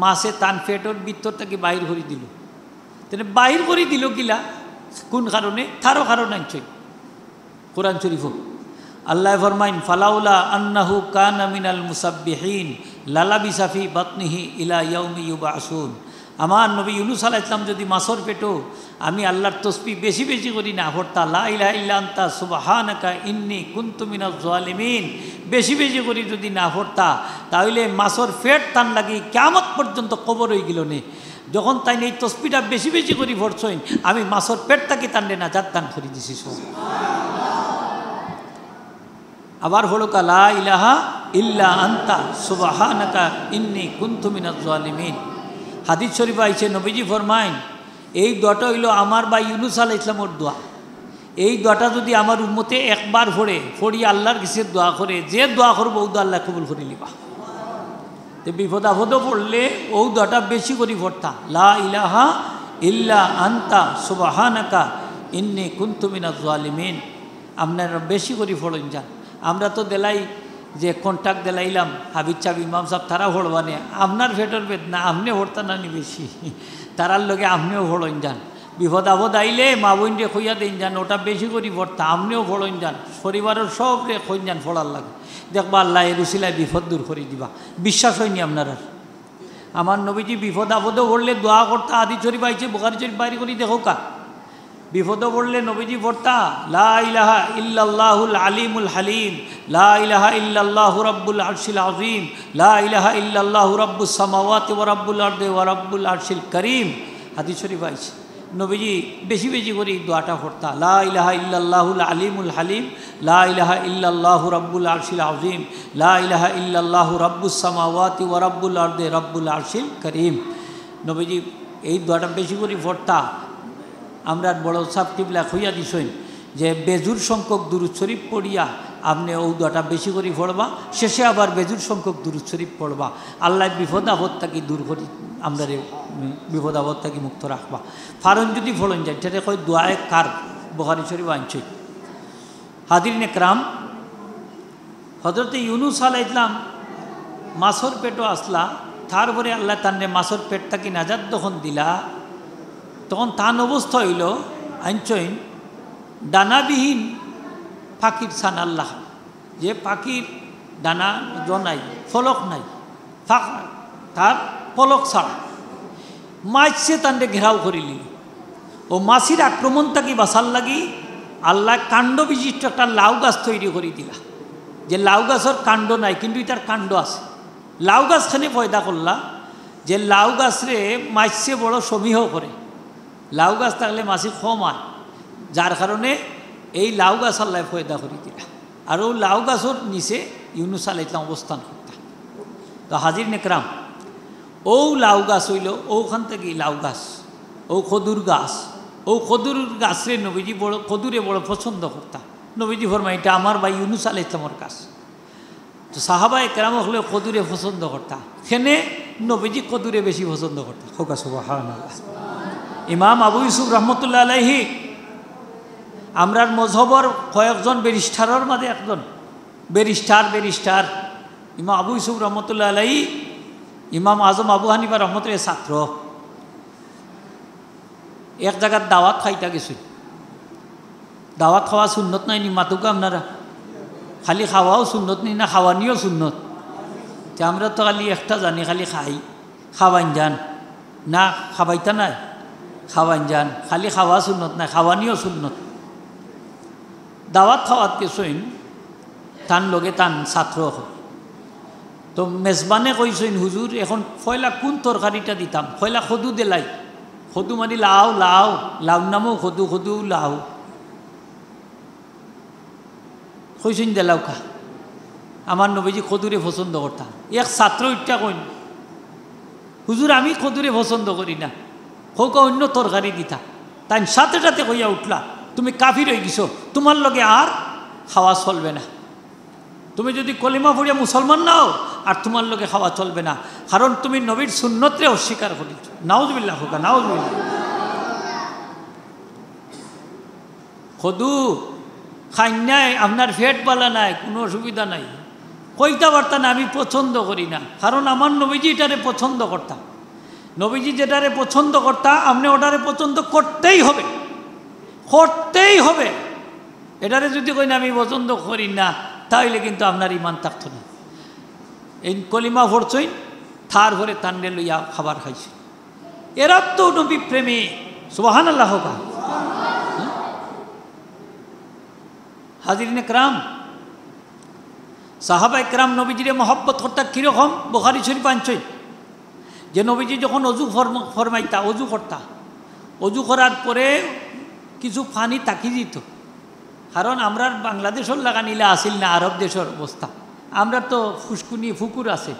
মাছে তান পেটের ভিতর থেকে বাহির করে দিল। তাহলে বাহির করে দিল কিলা? কোন কারণে? তারও কারণ আনছেন কোরআন শরীফ। আল্লাহ ফরমাইন, ফালাউলা আন্নাহু কানা মিনাল মুসাব্বিহিন লালাবিসা ফি বাতনিহি ইলা ইয়াউমি ইউবাসুন। আমার নবী ইউনুস আলাইহিস সালাম যদি মাছর পেটো আমি আল্লাহর তসবিহ বেশি বেশি করি না পড়তা, লা ইলাহা ইল্লা আনতা সুবহানাকা ইন্নী কুনতু মিনাজ জালিমিন বেশি বেশি করি যদি না পড়তা, তাহলে মাছর পেট টান লাগি কিয়ামত পর্যন্ত কবর হয়ে গেল নে। যখন তাই এই তসবিহটা বেশি বেশি করি পড়ছইন, আমি মাছর পেটটাকে টানলে না যার দান করে দিছি। আবার হলো লা ইলাহা ইল্লা আনতা সুবহানাকা ইন্নী কুনতু মিনাজ জালিমিন। হাদিস শরীফ আইছে নবীজি ফরমাইন, এই দোয়াটা হইল আমার বা ইউনুস আলাইহিস সালামের দোয়া। এই দোয়াটা যদি আমার উম্মতে একবার পড়ি আল্লাহর কাছে দোয়া করে, যে দোয়া করবো ও দোয়া আল্লাহ কবুল করে লিবা। তো বিপদ আপদও পড়লে ও দোয়াটা বেশি করে পড়তা, লা ইলাহা ইল্লা আনতা সুবহানাকা ইন্নী কুনতু মিনাজ জালিমিন। আপনারা বেশি করে পড়েন যান। আমরা তো দেলাই যে কন্ট্যাক্ট দিলাইলাম হাবিজ সাহেব ইমাম সাহেব তারা ভরবানে আপনার ভেটর বেদ না আপনি ভরতা না নি বেশি তারার লগে আপনিও ভরণ যান। বিপদ আপদ আইলে মা বোনরে খুঁয়া দিন যান, ওটা বেশি করে ভরতা আপনিও ভরণ যান। পরিবারের সব রে খোঁজ যান ফোড়ার লাগে, দেখবা আল্লাহ এর উসিলায় বিপদ দূর করে দিবা। বিশ্বাস হয়নি আপনার? আমার নবীজি বিপদ আপদও পড়লে দোয়া করতা। হাদিস শরীফ আইছে, বুখারী শরীফ বাইরে করি দেখো কা বিপদও পড়লে নবীজি পড়তা লা ইলাহা ইল্লাল্লাহুল আলিমুল হালিম, লা ইলাহা ইল্লাল্লাহু রাব্বুল আরশিল আযীম, লা ইলাহা ইল্লাল্লাহু রাব্বুস সামাওয়াতি ওয়া রাব্বুল আরদি ওয়া রাব্বুল আরশিল কারীম। হাদিস শরীফ আইছে নবীজি বেশি বেশি করে এই দোয়াটা পড়তা লা ইলাহা ইল্লাল্লাহুল আলিমুল হালিম, লা ইলাহা ইল্লাল্লাহু রাব্বুল আরশিল আযীম, লা ইলাহা ইল্লাল্লাহু রাব্বুস সামাওয়াতি ওয়া রাব্বুল আরদি রাব্বুল আরশিল কারীম। নবীজি এই দোয়াটা বেশি করে পড়তা। আমরা বড় সাহেব কিবলা খুঁয়া দিছেন যে বেজুর সংখ্যক দুরূদ শরীফ পড়িয়া আপনি ও দোয়াটা বেশি করে পড়বা, শেষে আবার বেজুর সংখ্যক দুরূদ শরীফ পড়বা। আল্লাহ বিপদ আপদ থাকি দূর করি, আমরা বিপদ আপদ থাকি মুক্ত রাখবা। ফারন যদি ফলন যায় সেটা কয় দোয়ায় কার, বুখারী শরীফ আনছে। হাজিরিন একরাম, হযরতে ইউনুস আলাইহিস সালাম মাছর পেটও আসলা, তারপরে আল্লাহ তান্নে মাছর পেট থাকি নাজাত যখন দিলা তখন তান অবস্থা হইল আইনচইন ডানাবিহীন পাখির সান আল্লাহ, যে পাখির ডানা জনাই ফলক নাই, তার ফলক ছাড়া মাছছে তান্ডে ঘেরাও করিলি। ও মাছির আক্রমণ থাকি বাঁচার লাগি আল্লাহ কাণ্ড বিশিষ্ট একটা লাউ গাছ তৈরি করে দিলা, যে লাউ গাছের কাণ্ড নাই কিন্তু তার কাণ্ড আছে। লাউ গাছখানে পয়দা করলা যে লাউ গাছরে মাছছে বড় সমীহ করে, লাউ গাছ থাকলে মাছি কম হয়, যার কারণে এই লাউ গাছ আল্লাহ পয়দা করে দিলা। আর ও লাউ গাছের নিচে ইউনুস আলাইহিস সালাম অবস্থান করতাম। তো হাজির নেকরাম, ও লাউ গাছ হইল ওখান থেকে লাউ গাছ, ও খদুর গাছ, ও খদুর গাছরে নবীজি বড় খদুরে বড় পছন্দ করতাম। নবীজি ফরমাই এটা আমার ভাই ইউনুস আলাইহিস সালামের গাছ। তো সাহাবা একরাম হলে খদুরে পছন্দ করতাম, সেনে নবীজি খদুরে বেশি পছন্দ করতাম। হোকা সুবহানাল্লাহ। ইমাম আবু ইউসুফ রহমতুল্লাহ আলাইহি আমরার মজহবর কয়েকজন ব্যারিস্টারের মাঝে একজন ব্যারিস্টার ইমাম আবু ইউসুফ রহমতুল্লাহ আলাইহি ইমাম আজম আবু হানিফা রহমতুল্লাহ ছাত্র। এক জায়গার দাওয়াত খাইতা গেছি, দাওয়াত খাওয়া সুন্নত নাই নি মাতুকা আপনারা? খালি খাওয়াও সুন্নত নি না খাওয়ানিও সুন্নত? আমরা তো খালি একটা জানি খালি খাওয়াইন যান না, খাবাইতা নাই খাওয়াইন যান, খালি খাওয়া সুন্নত না খাওয়ানিও সুন্নত। দাওয়াত খাওয়াত গেছইন তান লগে তান ছাত্র, তো মেজবানে কইসইন হুজুর এখন ফয়লা কোন তরকারিটা দিতাম? ফয়লা খদু দেলাই, খদু মানে লাও লাও লাউ নামও খদু খদু লাউ কইসইন দেলাও খা। আমার নবীজি খদুরে পছন্দ করতাম। এক ছাত্র ইটা কইন হুজুর আমি খদুরে পছন্দ করি না, হোক অন্য তরকারি দিতা। তাই সাথে সাথে কইয়া উঠলা তুমি কাফির হয়ে গেছো, তোমার লগে আর খাওয়া চলবে না। তুমি যদি কলিমা পড়িয়া মুসলমান নাও আর তোমার লগে খাওয়া চলবে না, কারণ তুমি নবীর সুন্নতরে অস্বীকার করিছ। নাউজুবিল্লাহ হোকা নাউজুবিল্লাহ। খদু খাই নাই, আপনার ফেট বালা নাই, কোনো অসুবিধা নাই, কইতা পারতা না আমি পছন্দ করি না, কারণ আমার নবীজি এটারে পছন্দ করতাম। নবীজি যেটারে পছন্দ করতা আপনি ওটারে পছন্দ করতেই হবে, করতেই হবে। এটারে যদি কই না আমি পছন্দ করি না, তাইলে কিন্তু আপনার ইমান থাকতো না। এই কলিমা পড়ছই থার ভরে তান্ডে লইয়া খাবার খাইছে। এরা তো নবী প্রেমী, সুবহানাল্লাহ হোকা। হাজিরিন একরাম, সাহাবা একরাম নবীজিরে মহব্বত করতা কীরকম? বুখারী শরীফ আনছই যে নবীজি যখন অজু ফরমাইতা, অজু করতা, অজু করার পরে কিছু পানি তাকি দিত। কারণ আমরা বাংলাদেশের লাগা নিলে আসিল না আরব দেশের অবস্থা, আমরা তো ফুসকুনি পুকুর আছে,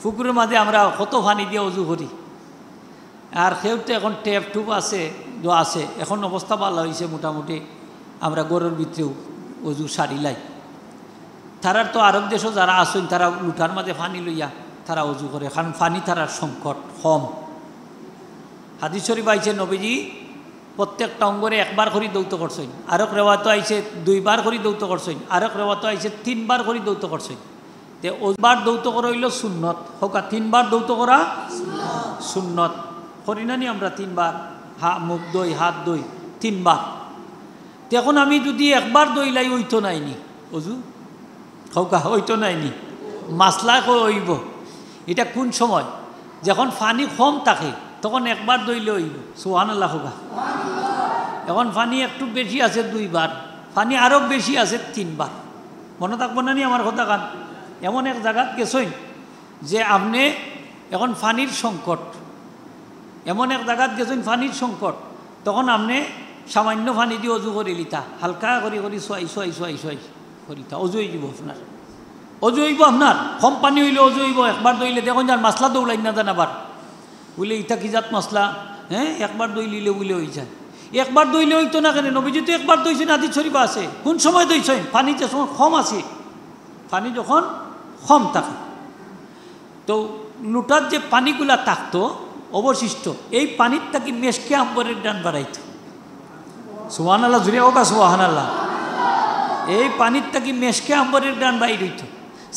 পুকুরের মাঝে আমরা কত পানি দিয়ে অজু করি। আর সেও তো এখন ট্যাপ টুপ আছে, আছে এখন অবস্থা ভালো হয়েছে মোটামুটি, আমরা গরুর ভিতরেও অজু সারিলাই। তারার তো আরব দেশও যারা আসেন তারা লুঠার মাঝে পানি লইয়া তারা অজু করে, কারণ পানি তারার সংকট কম। হাদিস শরীফ আইছে নবীজি প্রত্যেকটা অঙ্গরে একবার করে দৌত করছেন, আরক রেওয়াত আইছে 2 বার করে দৌত করছেন, আরক রেওয়াত আইছে 3 বার করে দৌত করছেন। তে ওবার দৌত করা হইল সুন্নত, হোকা 3 বার দৌত করা সুন্নত করি না নি আমরা 3 বার, মুখ দই হাত দই 3 বার। এখন আমি যদি একবার দইলাই ওইতো নাইনি অজু, হোকা ওইতো নাইনি, মাসলা হইব। এটা কোন সময়? যখন পানি কম থাকে তখন একবার দইলে হইব, সুবহানাল্লাহ হোকা। এখন পানি একটু বেশি আছে 2 বার, পানি আরও বেশি আছে 3 বার। মনে থাকবো না নি আমার কথা কান? এমন এক জায়গাত গেছইন যে আপনি এখন পানির সংকট, এমন এক জায়গাত গেছেন পানির সংকট, তখন আপনি সামান্য পানি দিয়ে অজু করে লিতা, হালকা করে করে সোয়াই করিতা, অজু হয়ে যাব আপনার, অজু হইব আপনার। কম পানি হইলে অজু হইব। একবার দইলে দেখুন যার মাসলা দৌড়াই না জান, আবার বলে ইটা কি জাত মশলা, হ্যাঁ একবার দই লিলে বলে হয়ে যায়। একবার দইলে হইতো না কেন? নবীজি তো একবার দইছেন, হাদিস শরীফ আছে। কোন সময় দইছেন? পানি যে সময় কম আছে, পানি যখন কম থাকে। তো লুটার যে পানিগুলা থাকতো অবশিষ্ট, এই পানির তাকে মেশকে আম্বরের ডান বাড়াইত। সুবহানাল্লাহ, জুড়ে হোক সুবহানাল্লাহ। এই পানির তাকে মেশকে আম্বরের ডান বাইর হইত।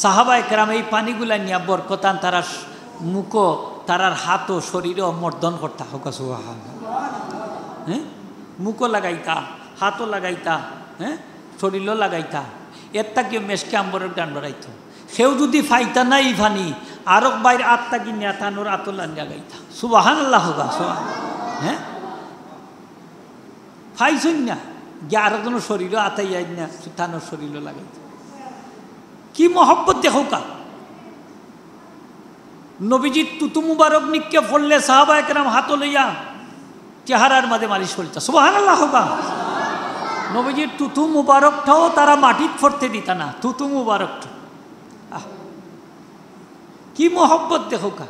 সাহাবায়ে কেরাম এই পানিগুলা নিয়ে বরকতান তারা মুখো, তারার হাতও শরীরও মর্দন করতা, হোক সুবহানাল্লাহ। হ্যাঁ, মুখও লাগাইতা, হাতও লাগাইতা, হ্যাঁ শরীরও লাগাইতা। এর তাকেও মেশকে আম্বরের ডান বাড়াইত। সেও যদি ফাইতা না এই পানি, আরক বাইর আত্মা কিনিয়া থানোর আতলান লাগাইতা, সুবহানাল্লাহ হোক। হ্যাঁ ফাইছই না গিয়ে আরেকজনের শরীরও আতাই যাই না, থানোর শরীরও লাগাইতা। কি মহব্বত দেখো কা! নবীজি তুতু মুবারক নিক্ষেপ করলে সাহাবায়ে কেরাম হাত লইয়া চেহারার মাঝে মালিশ করিতা, সুবহানাল্লাহ হোক। নবীজির তুতু মুবারকটাও তারা মাটিত ফরতে দিতা না, তুতু মুবারকটা। কি মহব্বত দেখো কা!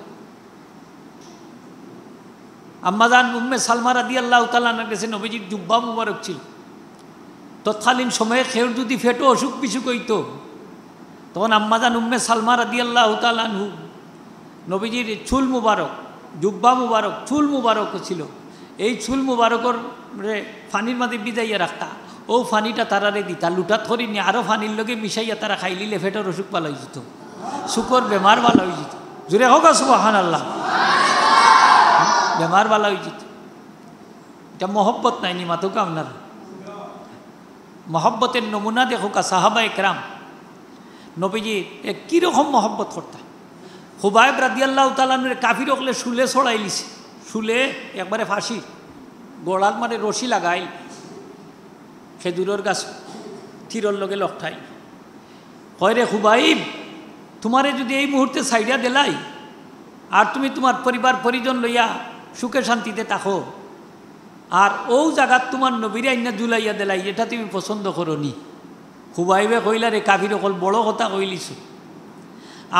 আম্মাজান উম্মে সালমা রাদিয়াল্লাহু তাআলা কাছে নবীজির জুব্বা মুবারক ছিল। তৎকালীন সময়ে কেউ যদি ফেটো অসুখ বিসুখ হইতো, তখন আম্মাজান উম্মে সালমা রাদিয়াল্লাহু তাআলা নবীজির চুল মুবারক, জুব্বা মুবারক, চুল মুবারক ছিল। এই চুল মুবারকর ফানির মাঝে ভিজাইয়া রাখতা, ও ফানিটা তারারে দিতা, লুটাত করি নিয়ে আরও ফানির লগে মিশাইয়া তারা খাইলিলে ফেটোর অসুখ ভালো হয়ে যেত, শুকর বেমার ভালো হয়ে যেত। জুড়ে হোক সুবহানাল্লাহ, বেমার ভালো হয়ে যেত। এটা মহব্বত নাই নি মাতুক আপনার? মহব্বতের নমুনা দেখো কা সাহাবায়ে কেরাম নবীজি কীরকম মহব্বত করতা। খুবাইব রাদিয়াল্লাহু তাআলা কাফির হলে শুলে ছড়াই লিছে, শুলে একবারে ফাঁসি, গোড়ার মানে রশি লাগাই, খেজুরের গাছ তীরর লগে লকঠাই। কয় রে খুবাইব, তোমারে যদি এই মুহূর্তে সাইডা দিলাই আর তুমি তোমার পরিবার পরিজন লইয়া সুখে শান্তিতে থাকো, আর ও জায়গাত তোমার নবীরে আইনা জুলাইয়া দিলাই, এটা তুমি পছন্দ করো নি? খুবাইবে কইলা রে কাফির অকল বড় কথা কইলিছো,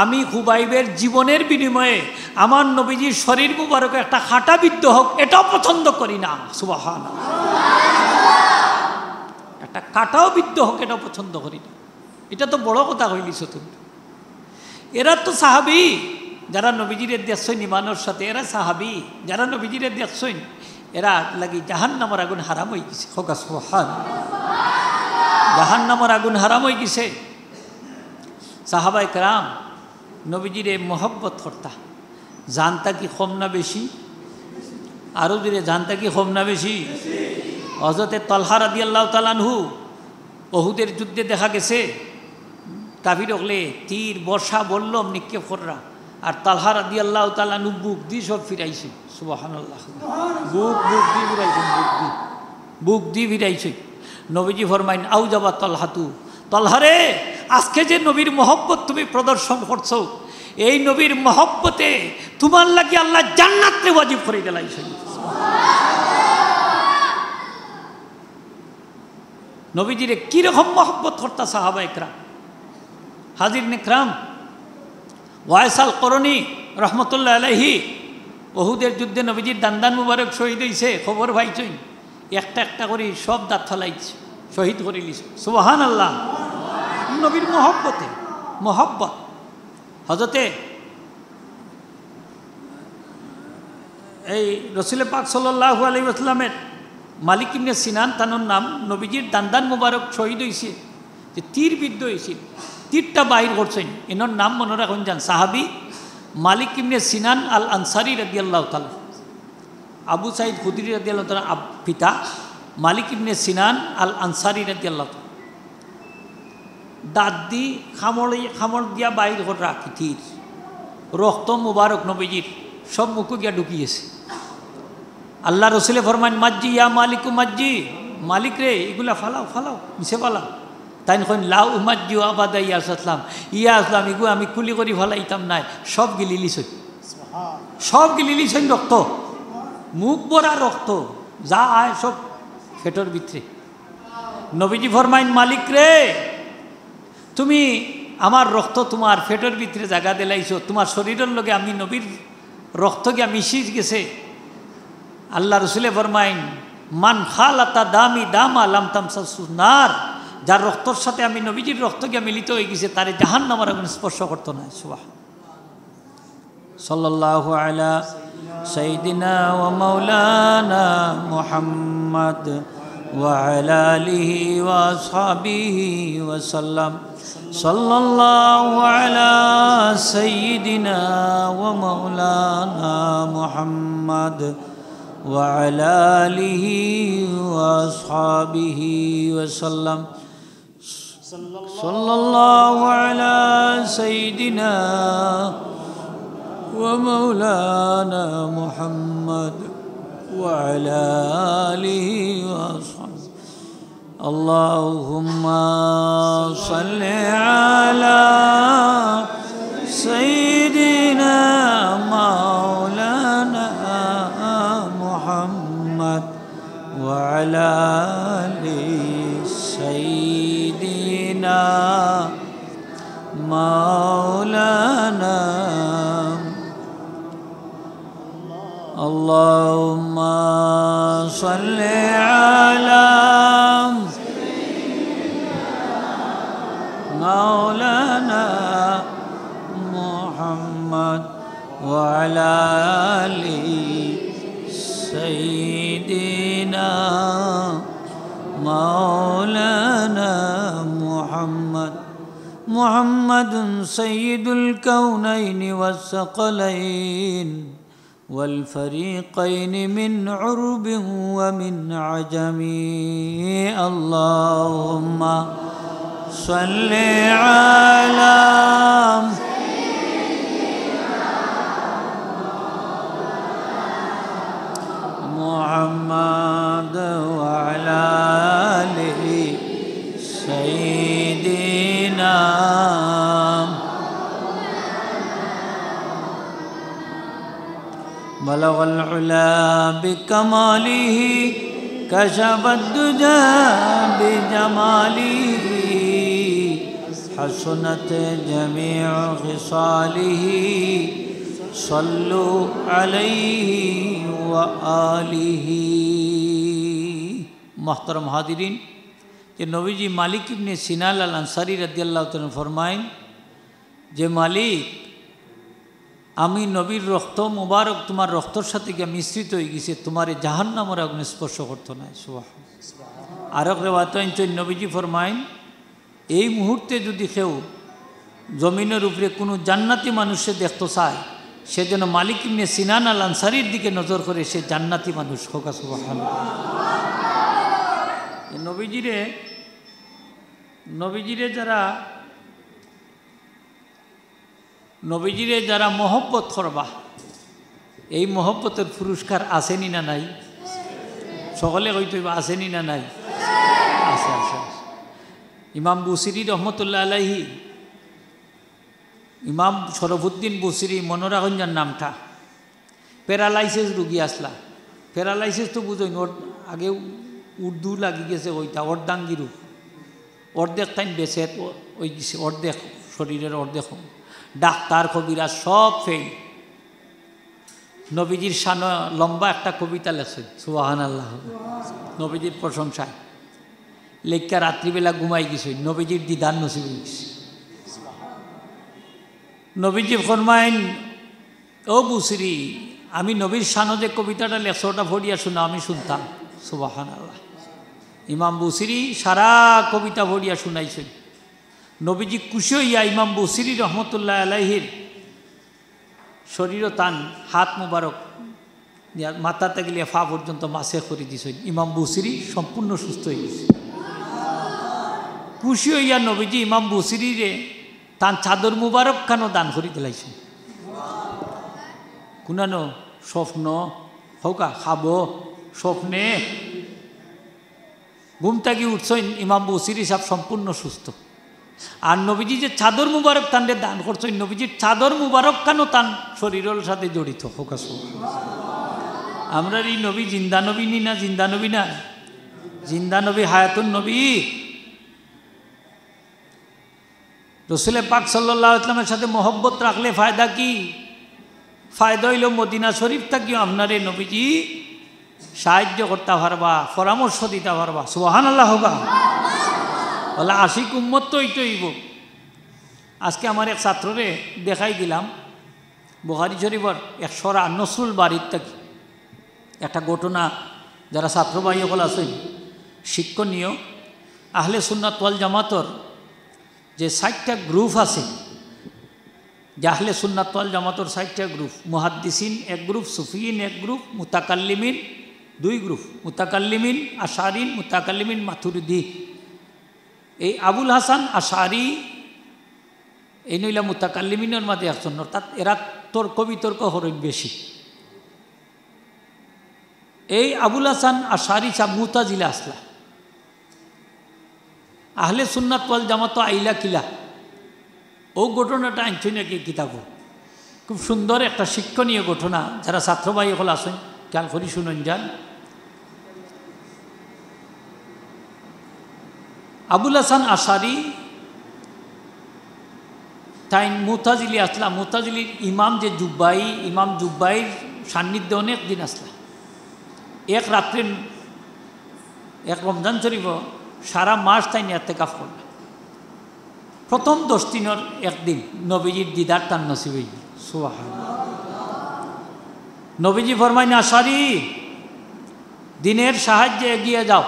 আমি খুবাইবের জীবনের বিনিময়ে আমার নবীজির শরীর মুবারকে একটা খাটা বিদ্ধ হোক এটাও পছন্দ করি না, সুবহানাল্লাহ। একটা কাটাও বিদ্ধ হোক এটাও পছন্দ করি না, এটা তো বড় কথা কইলিছো তুমি। এরা তো সাহাবি, যারা নবীজির দেখছইন ইমানের সাথে, এরা সাহাবি যারা নবীজির দেখছইন, এরা লাগি জাহান্নামের আগুন হারাম হয়ে গেছে, হোক সুবহানাল্লাহ। জাহান্নামের আগুন হারাম হয়ে গেছে। সাহাবায়ে কেরাম নবীজিরে মহব্বত করতা। জানতা কি কম না বেশি? আরও জুড়ে জানতা কি কম না বেশি? হযরতে তালহা রাদিয়াল্লাহু তাআলা আনহু উহুদের যুদ্ধে দেখা গেছে কাফির হলে তীর বর্ষা বললম নিক্ষেপ কররা, আর তালহা রাদিয়াল্লাহু তাআলা আনহু বুক দিয়ে সব ফিরাইছে, সুবহানাল্লাহ। বুক দিয়ে ফিরাইছেন, বুক দিয়ে ফিরাইছে। নবীজি ফরমাইন আউ যাবা তালহাতু, তালহারে আজকে যে নবীর মহব্বত তুমি প্রদর্শন করছো, এই নবীর মহব্বতে তোমার লাগি আল্লাহ জান্নাতে ওয়াজিব করে দিলাইছে। নবীজিরে কীরকম মহব্বত করতা সাহাবায়ে কেরাম। হাজিরিন ইকরাম, ওয়াইসাল করণী রহমতুল্লাহ আলাইহি উহুদের যুদ্ধে নবীজির দান্দান মুবারক শহীদ হয়েছে, খবর পাইছেন? একটা একটা করে সব দাঁত ফেলাইছে, শহীদ করে লিছে, সুবহানাল্লাহ। নবীর মহব্বতে মহব্বত। হযরতে এই রাসূল পাক সাল্লাল্লাহু আলাইহি ওয়াসাল্লামের মালিক ইবনে সিনান তানোর নাম, নবীজির দান্দান মুবারক শহীদ হয়েছে, যে তীর বিদ্ধ হয়েছিল, তীরটা বাহির করছেন, এনার নাম মনে রাখুন যান, সাহাবি মালিক ইবনে সিনান আল আনসারি রাদিয়াল্লাহু তাআলা। আবু সাইদ খুদরি রাদিয়াল্লাহু তাআলা পিতা, মালিক ইবনে সিনান আল আনসারি রাদিয়াল্লাহু তাআলা। দাঁত দি খামড় দিয়া বাহির করে রাখি তীর, রক্ত মুবারক নবীজির সব মুখে গিয়া ঢুকিয়েছে। আল্লাহ রসুলে ফরমান মাজ্জি ইয়া মালিকু মাজ্জি, মালিক রে এগুলা ফালাও ফালাও, মিশে ফালাও। তাই কইন লাউ মাজ্জি আবাদা ইয়া আসলাম, ইয়া আসলাম এগু আমি কুলি করি ফালাইতাম নাই, সব গিলিলিছই, সব গিলিলিছেন, রক্ত মুখ ভরা রক্ত, যা আয় সব ফেটর ভিতরে। নবীজি ফরমাইন মালিক রে তুমি আমার রক্ত তোমার ফেটর ভিতরে জায়গা দিলাইছো, তোমার শরীরের লগে আমি নবীর রক্ত গিয়া মিশিয়ে গেছে। আল্লাহ রসুলে ফরমাইন মান খালাতা দামি দামা লাম তামসাসুনার, যার রক্তর সাথে আমি নবীজির রক্ত গিয়া মিলিত হয়ে গেছে তারে জাহান্নামের আগুন স্পর্শ করতো না। সুবহান সাল্লাল্লাহু আলা সাইয়্যিদিনা ওয়া মাওলানা মুহাম্মদ ওয়া আলা আলিহি ওয়া আসহাবিহি ওয়া সাল্লাম। সাল্লাল্লাহু আলা সাইয়্যিদিনা ওয়া মাওলানা মুহাম্মদ ওয়া আলা আলিহি ওয়া আসহাবিহি ওয়া সাল্লাম। সাল্লাল্লাহু আলা সাইয়্যিদিনা ওয়া মাওলানা মুহাম্মদ ওয়া আলা আলিহি ওয়া আসহাবিহি। আল্লাহুম্মা সাল্লি আলা সাইয়্যিদিনা মাওলানা মুহাম্মদ ওয়া আলা আলি সাইয়্যিদিনা মাওলানা। আল্লাহুম্মা সাল্লি আলা মাওলানা মুহাম্মদ ওয়া আলা আলি সাইয়্যিদিনা মাওলানা মুহাম্মদ। মুহাম্মাদুন সাইয়্যিদুল কাউনাইনি ওয়াস সাকালাইন ওয়াল ফারিকাইনি মিন উরবিন ওয়া মিন আজামি। আল্লাহুম্মা সাল্লি আলা মুহাম্মদ ওয়া আলা আলিহি সাইয়্যিদিনা। বালাগাল উলা বিকামালিহি কাশাফাদ দুজা বিজামালিহি হাসনাত জামিউ খিসালিহি সাল্লু আলাইহি ওয়া আলিহি। মুহতারাম হাজিরিন, যে নবীজি মালিক ইবনে সিনান আল আনসারি রাদিয়াল্লাহু তাআলা ফরমায়েন যে মালিক আমি নবীর রক্ত মুবারক তোমার রক্তর সাথে গিয়ে মিশ্রিত হয়ে গেছে, তোমার জাহান্নামের আগুন স্পর্শ করতো না। সুবহান। আরেক রিওয়ায়াতে নবীজি ফরমায়েন এই মুহূর্তে যদি কেউ জমিনের উপরে কোনো জান্নাতি মানুষকে দেখতে চায় সে যেন মালিক ইবনে সিনান আল আনসারির দিকে নজর করে, সে জান্নাতি মানুষ হোক। সুবহান। নবীজিরে যারা মহব্বত করবা, এই মহব্বতের পুরস্কার আসেনি না নাই? সকলে কইতে আসেনি না নাই? আছে আছে। ইমাম বুসিরি রহমতুল্লাহ আলাইহি, ইমাম শরফুদ্দিন বুসিরি মনে রাখুন যার নামটা, প্যারালাইসিস রুগী আসলা। প্যারালাইসিস তো বুঝইন, ওর আগে উর্দু লাগি গেছে ওইটা অর্ধাঙ্গিরু, অর্ধেক টাইম বেছে ওই গেছে, অর্ধেক শরীরের অর্ধেক। ডাক্তার কবিরাজ সব ফেল। নবীজির শান লম্বা একটা কবিতা লেখছেন, সুবহানাল্লাহ, নবীজির প্রশংসায়। লেখা রাত্রিবেলা ঘুমাই গেছে, নবীজির দিদার নসিব হয়ে গেছে। নবীজি ফরমাইন ও বুসিরি, আমি নবীর শানো যে কবিতাটা লেখছো ওটা পড়িয়া শোনা, আমি শুনতাম। সুবহানাল্লাহ। ইমাম বুসিরি সারা কবিতা পড়িয়া শুনাইছেন। নবীজি খুশি হইয়া ইমাম বুসিরি রহমতুল্লাহ আলাইহির শরীর তান হাত মুবারক মাথা থেকে ফা পর্যন্ত মাসে করে দিয়েছেন। ইমাম বুসিরি সম্পূর্ণ সুস্থ হয়ে গেছে। খুশি হইয়া নবীজি ইমাম বুসিরিরে তান চাদর মুবারক খানো দান করে দিলাইছেন। কুনানো স্বপ্ন হোকা খাব স্বপ্নে ঘুম থেকে উঠছেন ইমাম বুসিরি সাহেব সম্পূর্ণ সুস্থ। আর নবীজি যে চাদর মুবারক তানরে দান করছেন, নবীজির চাদর মুবারক খানো তান শরীরের সাথে জড়িত হোকা। আমরা এই নবী জিন্দা নবী নি না? জিন্দা নবী না? জিন্দা নবী, হায়াতুন নবী। রসুল পাক সাল্লাল্লাহু আলাইহি ওয়াসাল্লামের সাথে মহব্বত রাখলে ফায়দা কি? ফায়দা হইল মদিনা শরীফ থাকিও আপনারে নবীজি সাহায্য করতে পারবা, পরামর্শ দিতে পারবা। সুবহানাল্লাহ হোগা। বলে আশিক উম্মত তো এইটইব। আজকে আমার এক ছাত্ররে দেখাই দিলাম বুখারী শরীফের 108 নসরুল বাড়ির থেকে একটা ঘটনা। যারা ছাত্র ভাই সকল আছেন শিক্ষণীয়, আহলে সুন্নাত ওয়াল জামাতর যে 60টা গ্রুপ আছে, যে আহলে সুন্নাত ওয়াল জামাতর 60টা গ্রুপ, মুহাদ্দিসিন এক গ্রুপ, সুফিয়িন এক গ্রুপ, মুতাকাল্লিমিন 2 গ্রুপ, মুতাকাল্লিমিন আশারিন, মুতাকাল্লিমিন মাতুরিদি। এই আবুল হাসান আশারি এই নইলা মুতাকাল্লিমিনের মাঝে একজন, অর্থাৎ এরা তর্ক বিতর্ক হরেন বেশি। এই আবুল হাসান আশারি সাহেব মুতাজিলা আসলা, আহলে সুন্নাত ওয়াল জামাত আইলা কিলা। ও ঘটনাটা আনছি নাকি কিতাব, খুব সুন্দর একটা শিক্ষণীয় ঘটনা। যারা ছাত্র ভাই হল আসেন খেয়াল করি শুনুন যান। আবুল হাসান আশারি তাই মুতাজিলি আসলা। মুতাজিলির ইমাম যে জুব্বাই, ইমাম জুব্বাইর সান্নিধ্যে অনেক দিন আসলা। এক রাত্রে এক রমজান শরীফ সারা মাস তাই ইতিকাফ করল। প্রথম 10 দিনের একদিন নবীজির দিদার তার নসিব হইল। সুবহানাল্লাহ। নবীজি ফরমাইন আশারি দিনের সাহায্যে এগিয়ে যাও।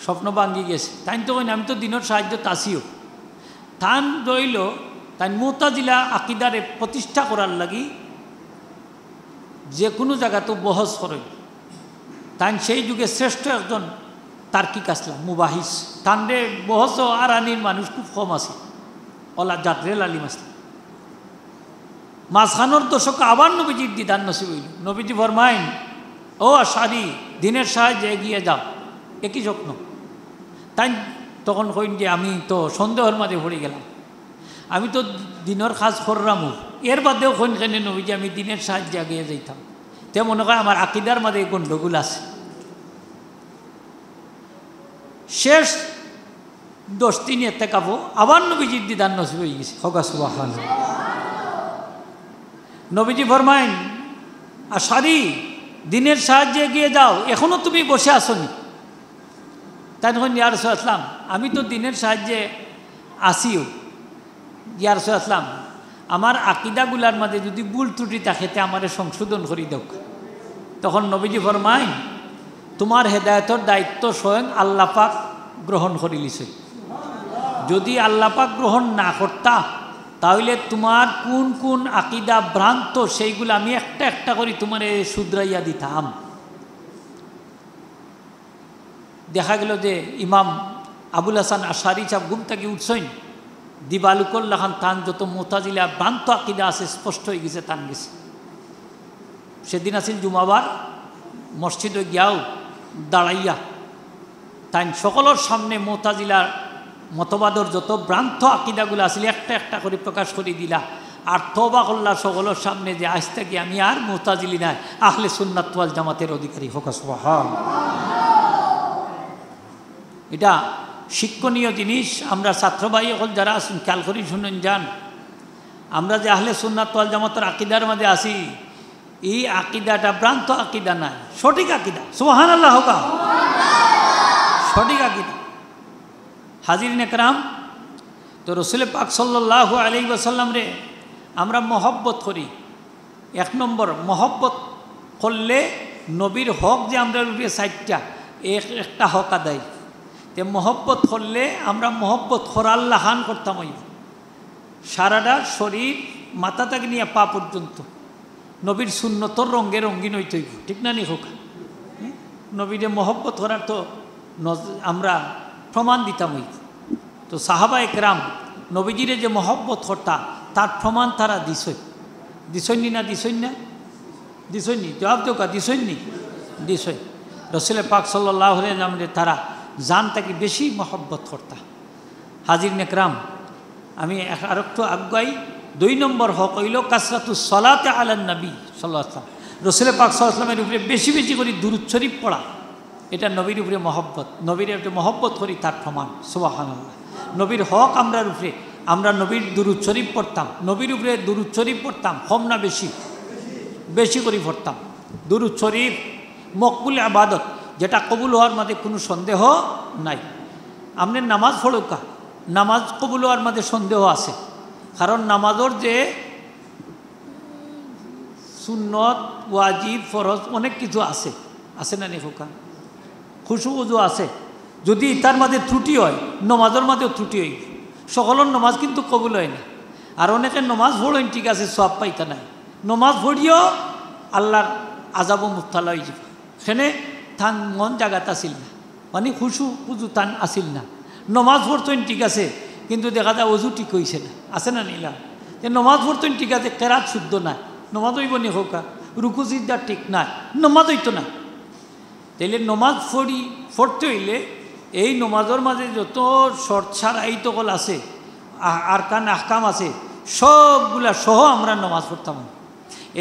স্বপ্ন ভাঙ্গি গেছে। তাই তো আমি তো দিনের সাহায্য তাসিও তান রইল। তাই মুতাজিলা আকিদারে প্রতিষ্ঠা করার লাগি যে কোনো জায়গা তো বহস করে। তাই সেই যুগে শ্রেষ্ঠ একজন তার্কিক আসলাম, মুবাহিস। তানরে বহস আর আনির মানুষ খুব কম আছে। ওলা জাদরেল আলিম আসলাম। মাঝখানোর দশক আবার নবীজির দিদার নসিব হইল। নবীজি ফরমাইন ও আশারি দিনের সাহায্যে এগিয়ে যাও। একই স্বপ্ন। তাই তখন কইন যে আমি তো সন্দেহের মাঝে পড়ে গেলাম, আমি তো দিনের কাজ করলামও, এর বাদেও কইন কেন নবীজি আমি দিনের সাহায্যে এগিয়ে যাইতাম। তে মনে হয় আমার আকিদার মাঝে গণ্ডগোল আছে। শেষ 10 দিন ইতিকাফ আবার নবীজির দিদার নসিব হয়ে গেছে। হোক সুবহানাল্লাহ। নবীজি ফরমাইন আশারি দিনের সাহায্যে এগিয়ে যাও, এখনো তুমি বসে আসনি? তাই তখন ইয়া রাসূলুল্লাহ আমি তো দিনের সাহায্যে আসিও। ইয়া রাসূলুল্লাহ আমার আকিদাগুলার মাঝে যদি ভুল ত্রুটি থাকে তে আমারে সংশোধন করি দাও। তখন নবীজি ফরমাইন তোমার হেদায়েতের দায়িত্ব স্বয়ং আল্লাহ পাক গ্রহণ করে লিছে। যদি আল্লাহ পাক গ্রহণ না করতা তাহলে তোমার কোন কোন আকিদা ভ্রান্ত সেইগুলো আমি একটা একটা করে তোমার শুধরাইয়া দিতাম। দেখা গেল যে ইমাম আবুল হাসান আশারি সাহেব ঘুম থেকে উঠছেন, দিবালুকল্লা খান তান যত মুতাজিলা ভ্রান্ত আকিদা আছে স্পষ্ট হয়ে গেছে, তান গেছে। সেদিন আছিল জুমাবার, মসজিদে গিয়াও দাঁড়াইয়া তাই সকলের সামনে মুতাজিলার মতবাদর যত ভ্রান্ত আকিদাগুলো আছিল একটা একটা করে প্রকাশ করে দিলা। আর তওবা করলা সকলের সামনে যে আজ থেকে আমি আর মুতাজিলি নাই, আহলে সুন্নাত ওয়াল জামাতের অধিকারী হোক। সুবহানাল্লাহ। এটা শিক্ষণীয় জিনিস। আমরা ছাত্র ভাই এখন যারা আসুন খেয়াল করি শুনুন যান। আমরা যে আহলে সুন্নাত ওয়াল জামাতের আকিদার মাঝে আসি, এই আকিদাটা ভ্রান্ত আকিদা নাই, সঠিক আকিদা। সুবহানাল্লাহ হোক। সঠিক আকিদা। হাজিরিন একরাম, তো রসুল পাক সাল্লাল্লাহু আলাইহি ওয়াসাল্লাম রে আমরা মহব্বত করি। 1 নম্বর মহব্বত করলে নবীর হক যে আমরা উপরে 60টা, একটা হক আদায়। তে মহব্বত করলে আমরা মহব্বত করার লাহান করতাম। ওই সারাটা শরীর মাথা থেকে নিয়ে পা পর্যন্ত নবীর সুন্নতর রঙে রঙিন হইতে হইব, ঠিক না নি হোক? নবীরে মহব্বত করার তো আমরা প্রমাণ দিতাম। হইব তো সাহাবা একরাম নবীজিরে যে মহব্বত করতা তার প্রমাণ তারা দিছইনি না দিছইনি জবাব দেওয়া দিছইনি দিছই। রসুল পাক সাল্লাল্লাহু আলাইহি ওয়াসাল্লাম তারা জান তাকে বেশি মহব্বত করতা। হাজির নেকরাম, আমি আর একটু আগুয়াই। 2 নম্বর হক হইল কাসরাতুস সালাতে আলান নবী সাল্লাল্লাহু আলাইহি ওয়াসাল্লাম, রসুল পাক সাল্লাল্লাহু আলাইহি ওয়াসাল্লামের উপরে বেশি বেশি করে দুরূদ শরীফ পড়া। এটা নবীর উপরে মহব্বত, নবীর উপরে মহব্বত করি তার প্রমাণ। সুবহানাল্লাহ। নবীর হক আমরার উপরে, আমরা নবীর দুরূদ শরীফ পড়তাম, নবীর উপরে দুরূদ শরীফ পড়তাম, কম না বেশি? বেশি করে পড়তাম। দুরূদ শরীফ মকবুল ইবাদত, যেটা কবুল হওয়ার মধ্যে কোনো সন্দেহ নাই। আপনি নামাজ পড়ুকা, নামাজ কবুল হওয়ার মধ্যে সন্দেহ আছে, কারণ নামাজের যে সুন্নত ওয়াজিব ফরজ অনেক কিছু আছে না নিখোকা? খুশু উজু আছে, যদি তার মাঝে ত্রুটি হয় নমাজের মাঝেও ত্রুটি হইব। সকলের নমাজ কিন্তু কবুল হয় না। আর অনেকে নমাজ পড়েন ঠিক আছে, সব পাইতা নাই। নমাজ পড়িও আল্লাহর আজাব মুফতালা হয়ে যাব। সেনে থান মন জাগাত আসিল না, মানে খুশু উজু তান আসিল না। নমাজ পড়তেন ঠিক আছে, কিন্তু দেখা যায় অজু ঠিক হয়েছে না, আছে না নিলা? যে নমাজ পড়তেন ঠিক আছে, কেরাত শুদ্ধ নাই, নমাজ হইব নি হোকা? রুকু সিজদা ঠিক নাই, নমাজ হইতো না। তাইলে নমাজ পড়তে হইলে এই নমাজের মাঝে যত শর্টসার আইতকল আছে, আরকান আহকাম আছে, সবগুলা সহ আমরা নমাজ পড়তাম।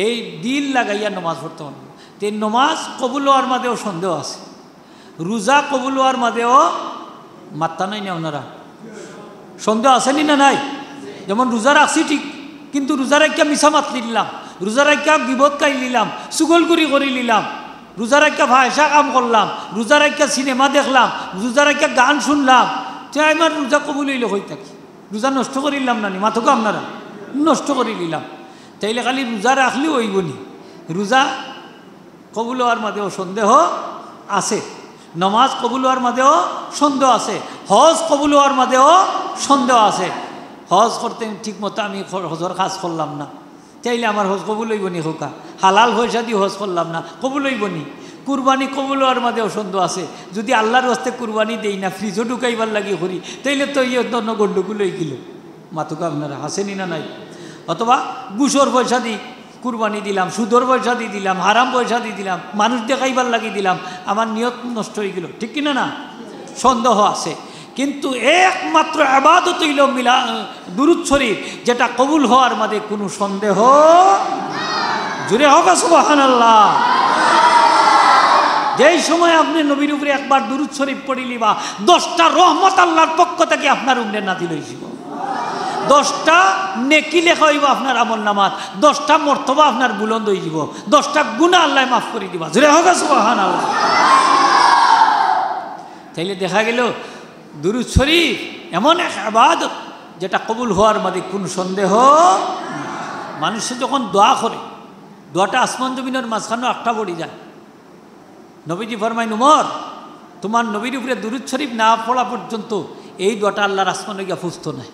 এই দিল লাগাইয়া নমাজ পড়তাম। তো নমাজ কবুল হওয়ার মাঝেও সন্দেহ আছে, রোজা কবুল হওয়ার মাঝেও মাত্তা নাই না ওনারা? সন্দেহ আসেনি না নাই? যেমন রোজা রাখছি ঠিক, কিন্তু রোজা রাখিয়া মিছা মাত নিলাম, রোজা রাখিয়া গিবত কাই নিলাম, সুগলগুড়ি করে নিলাম, রোজা রাখিয়া ভাষা কাম করলাম, রোজা রাখিয়া সিনেমা দেখলাম, রোজা রাখিয়া গান শুনলাম, তো আমার রোজা কবুল হইলে হয়ে থাকি। রোজা নষ্ট করিলাম না নি? মাথোকে আপনারা নষ্ট করে নিলাম। তাইলে খালি রোজা রাখলেও হইব নি? রোজা কবুল হওয়ার মাঝেও সন্দেহ আছে, নমাজ কবুল হওয়ার মাঝেও সন্দেহ আছে, হজ কবুল হওয়ার মাঝেও সন্দেহ আছে। হজ করতে ঠিক মতো আমি হজর কাজ করলাম না, চাইলে আমার হজ কবুল হইব নি হোকা? হালাল পয়সা দিয়ে হজ করলাম না, কবুল হইব নি? কুরবানি কবুল হওয়ার মাঝেও সন্দেহ আছে, যদি আল্লাহর হস্তে কুরবানি দেই না, ফ্রিজও ঢুকাইবার লাগি করি, তাইলে তো ইয়ে অন্য গন্ডগুলো হয়ে গেল। মাতুকা আপনারা হাসেনি না নাই? অথবা গুসর পয়সা দিই কুরবানি দিলাম, সুদর পয়সা দিয়ে দিলাম, হারাম পয়সা দিয়ে দিলাম, মানুষ দেখাইবার লাগি দিলাম, আমার নিয়ত নষ্ট হয়ে গেল, ঠিক কিনা না? সন্দেহ আছে। কিন্তু একমাত্র ইবাদত হইল দুরূদ শরীফ, যেটা কবুল হওয়ার মাঝে কোনো সন্দেহ। জুড়ে হোক সুবহানাল্লাহ। যেই সময় আপনি নবীর উপরে একবার দুরূদ শরীফ পড়িলি বা 10টা রহমত আল্লাহর পক্ষ থেকে আপনার উপরে নাজিল হইছিল, 10টা নেকি লেখা হইব আপনার আমল নামাত, 10টা মর্তবা আপনার বুলন্দ হয়ে যাব, 10টা গুনাহ আল্লাহ মাফ করে দিবা। জুড়ে হোক সুবহানাল্লাহ। তাইলে দেখা গেল দুরূদ শরীফ এমন এক ইবাদত যেটা কবুল হওয়ার মাঝে কোনো সন্দেহ। মানুষে যখন দোয়া করে, দোয়াটা আসমান জমিনের মাঝখানেও একটা পড়ে যায়। নবীজি ফরমাইন, উমর তোমার নবীর উপরে দুরূদ শরীফ না পড়া পর্যন্ত এই দোয়াটা আল্লাহর আসমানে গিয়া ফুসতো নাই।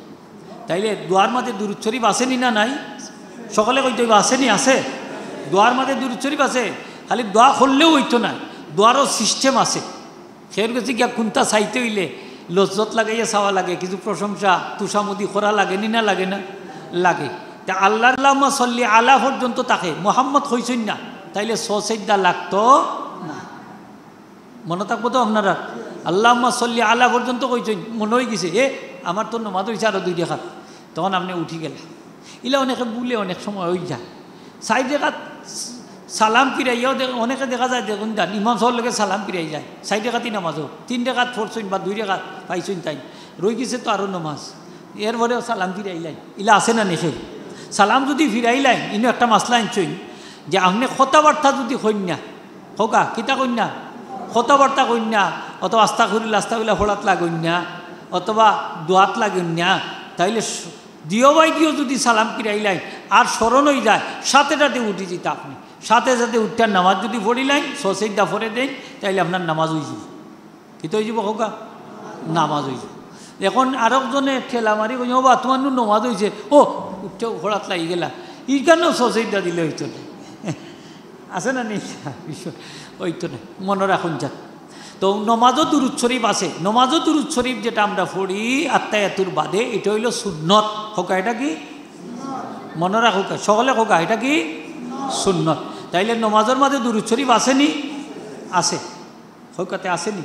তাইলে দোয়ার মাঝে দুরূদ শরীফ আসেনি না নাই? সকলে কইতে হইব আসেনি? আছে, দোয়ার মাঝে দুরূদ শরীফ আছে। খালি দোয়া করলেও হইতো না, দোয়ারও সিস্টেম আছে। সের কাছে গিয়া কোনটা চাইতে হইলে লজ্জত লাগাইয়া চাওয়া লাগে, কিছু প্রশংসা তুষামুদি করা লাগেনি না লাগে না? লাগে। তা আল্লাহুম্মা সাল্লি আলা পর্যন্ত তাকে মোহাম্মদ হইছেন না, তাইলে সসেজদা লাগতো না। মনে থাকবো তো আপনারা? আল্লাহুম্মা সাল্লি আলা পর্যন্ত কইছেন, মনে হয়ে গেছে আমার তো নমাজ হয়েছে আরও 2 রেখাত, তখন আপনি উঠি গেলেন। ইলা অনেকে বলে অনেক সময় হয়ে যায় 4 রেখাত সালাম ফিরাইয়াও অনেকে দেখা যায়, দেখুন যান ইমাম সাহেবের লোকে সালাম ফিরাই যায় 4 রেখাতই নামাজও, 3 রেখাত পড়ছেন বা 2 রেখাত পাইছেন, তাই রয়ে গেছে তো আরও নমাজ, এরপরেও সালাম ফিরাইলাই। ইলা আছে না নেখে? সালাম যদি ফিরাইলাই ইনো একটা মাসলা আনছেন যে আপনি কথাবার্তা যদি কন্যা হোকা কিতা কন্যা কথাবার্তা কন্যা, অথবা আস্তাগফিরুল্লাহ আস্তাগফিরুল্লাহ ফোড়াত লাগন্যা, অথবা দোয়াত লাগন্যা, তাইলে দিও ভাই দিও যদি সালাম কিরাইলাই আর স্মরণ হয়ে যায় সাথে সাথে উঠি যেতে আপনি সাথে সাথে উঠার নামাজ যদি পড়িলাই সসেজদা ফরে দেন তাইলে আপনার নামাজ হয়ে যাব কি তো হয়ে যাব হোকা নামাজ হয়ে যাব এখন আরেকজনে ঠেলা মারি কই ও বা তোমার নামাজ হয়েছে ও উঠে ঘোড়াত লাগি গেলা ই কেন সসেজদা দিলে হইতো না আছে না নেই বিষয় হইতো না মনে রাখুন যাক তো নমাজও দুরূদ শরীফ আছে নমাজও দুরূদ শরীফ যেটা আমরা পড়ি আত্মায়াতুর বাদে এটা হইল সুন্নত হোকা এটা কি মনে রাখো সকলে হোকা এটা কি সুন্নত তাইলে নমাজের মাঝে দুরূদ শরীফ আসেনি আছে হোকাতে আসেনি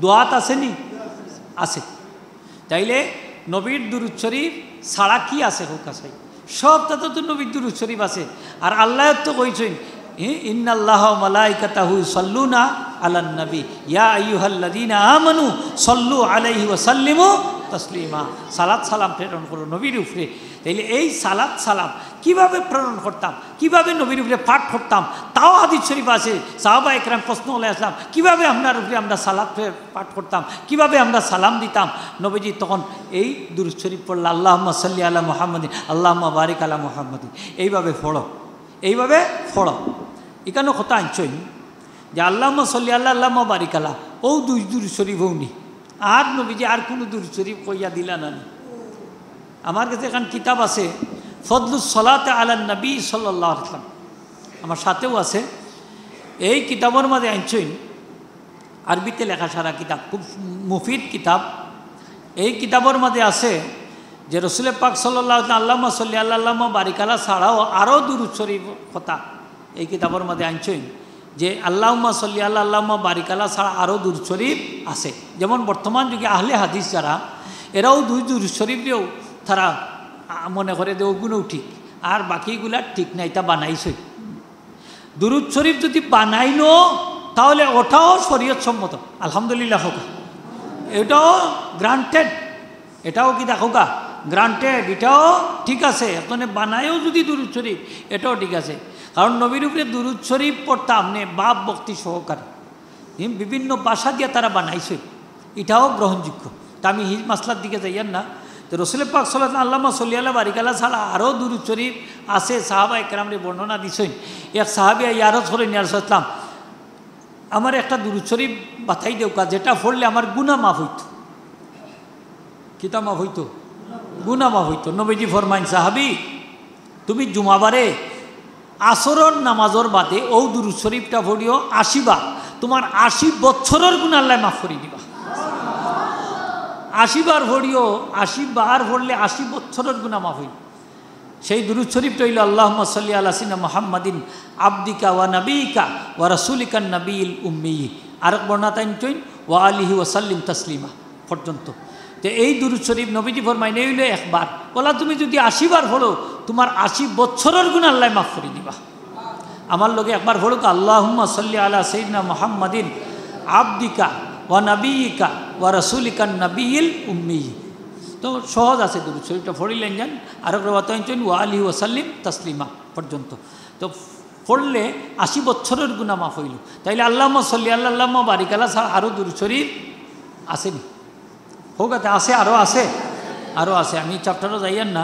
দোয়াত আসেনি আছে তাইলে নবীর দুরূদ শরীফ ছাড়া কি আছে হোকা চাই সব তাতে তো নবীর দুরূদ শরীফ আছে আর আল্লাহ তো কইছেন ইন্নাল্লাহা ওয়া মালাইকাতাহু ইউসাল্লুনা আলান নবী ইয়া আইয়ুহাল্লাযীনা আমানু সাল্লু আলাইহি ওয়া সাল্লিমু তাসলিমা সালাত সালাম প্রেরণ করো নবীর উপরে তাইলে এই সালাত সালাম কিভাবে প্রেরণ করতাম কিভাবে নবীর উপরে পাঠ করতাম তাও হাদিস শরীফ আছে সাহাবা একরাম প্রশ্ন হলে আসলাম কিভাবে আপনার উপরে আমরা সালাত পাঠ করতাম কিভাবে আমরা সালাম দিতাম নবীজি তখন এই দুরূদ শরীফ পড়ল আল্লাহুম্মা সাল্লি আলা মুহাম্মাদিন আল্লাহুম্মা বারিক আলা মুহাম্মাদিন এইভাবে পড়ো এখানে কথা আনছই যে আল্লাহুম্মা সাল্লি আল্লাহ আল্লাহুম্মা বারিক আলা ও দুরূদ শরীফ হউনি আর নবীজি আর কোনো দুরূদ শরীফ কইয়া দিলা না আমার কাছে এখন কিতাব আছে ফদলুস সালাতে আলান নবী সাল্লাল্লাহু আলাইহি ওয়াসাল্লাম আমার সাথেও আছে এই কিতাবের মধ্যে আনছই আরবিতে লেখা সারা কিতাব খুব মুফিদ কিতাব এই কিতাবের মধ্যে আছে যে রসুল পাক সাল্লাল্লাহু আলাইহি আল্লাহুম্মা সাল্লি আল্লাহ আল্লাহুম্মা বারিক আলা ছাড়াও আরও দুরূদ শরীফ কথা এই কিতাবের মধ্যে আনছই যে আল্লাহুম্মা সাল্লি আল্লাহ আল্লাহুম্মা বারিক আলা ছাড়া আরও দুরূদ শরীফ আছে যেমন বর্তমান যুগে আহলে হাদিস যারা এরাও দুরূদ শরীফ দিয়েও তারা মনে করে যে ওগুলোও ঠিক আর বাকিগুলা ঠিক নাই তা বানাইছে দুরূদ শরীফ যদি বানাইনো তাহলে ওটাও শরীয়ত সম্মত আলহামদুলিল্লাহ হোক এটাও গ্রান্টেড এটাও কি দেখো গা গ্রান্টেড এটাও ঠিক আছে এখানে বানায়ও যদি দুরূদ শরীফ এটাও ঠিক আছে কারণ নবীর উপরে দুরূদ শরীফ পড়তাম নে বাপ ভক্তি সহকারে বিভিন্ন ভাষা দিয়ে তারা বানাইছে এটাও গ্রহণযোগ্য তা আমি হিজ মাসলার দিকে যাইয়ান না তো রসুল পাক সাল্লাল্লাহু আলাইহি আল্লাহুম্মা সাল্লি আলা বারিক আলা ছাড়া আরও দুরূদ শরীফ আছে সাহাবা একরামরে বর্ণনা দিছেন এক সাহাবী ইয়ারত করেন ইয়া রাসূলুল্লাহ আমার একটা দুরূদ শরীফ বাতাই দেও কা যেটা পড়লে আমার গুনাহ মাফ হইত কিতা মাফ হইত গুনাহ মাফ হইত নবীজি ফরমাইন সাহাবী তুমি জুমাবারে আসরের নামাজের বাদে ও দুরূদ শরীফটা পড়িও 80 বার তোমার 80 বছরের গুনাহ আল্লাহ মাফ করে দিবা 80 বার পড়িও 80 বার পড়লে 80 বছরের গুনাহ মাফ হইল সেই দুরূদ শরীফটা হইল আল্লাহুম্মা সাল্লি আলা সাইয়্যিদিনা মুহাম্মাদিন আবদিকা ওয়া নাবিয়িকা ওয়া রাসূলিকান নাবিয়িল উম্মি আরেক বর্ণনায় আনছেন ওয়া আলিহি ওয়া সাল্লিম তাসলিমা পর্যন্ত তো এই দুরূদ শরীফ নবীজি ফরমাইন এই হইল একবার বলা তুমি যদি 80 বার পড়ো তোমার 80 বছরের গুনাহ আল্লাহ মাফ করে দিবা আমার লগে একবার পড়ো আল্লাহুম্মা সাল্লি আলা সাইয়্যিদিনা মুহাম্মাদিন আবদিকা ওয়া নাবিয়িকা ওয়া রাসূলিকান নাবিয়িল উম্মি তো সহজ আছে দুরূদ শরীফটা পড়িলেন যান আরেক রাওয়াত আনছেন ওয়া আলিহি ওয়া সাল্লিম তাসলিমা পর্যন্ত তো পড়লে 80 বছরের গুনাহ মাফ হইল তাইলে আল্লাহুম্মা সাল্লি আল্লাহ আল্লাহুম্মা বারিক আলা ছাড়া আরও দুরূদ শরীফ আসেনি হোক আছে আরও আছে আমি চ্যাপ্টারও যাইয়ান না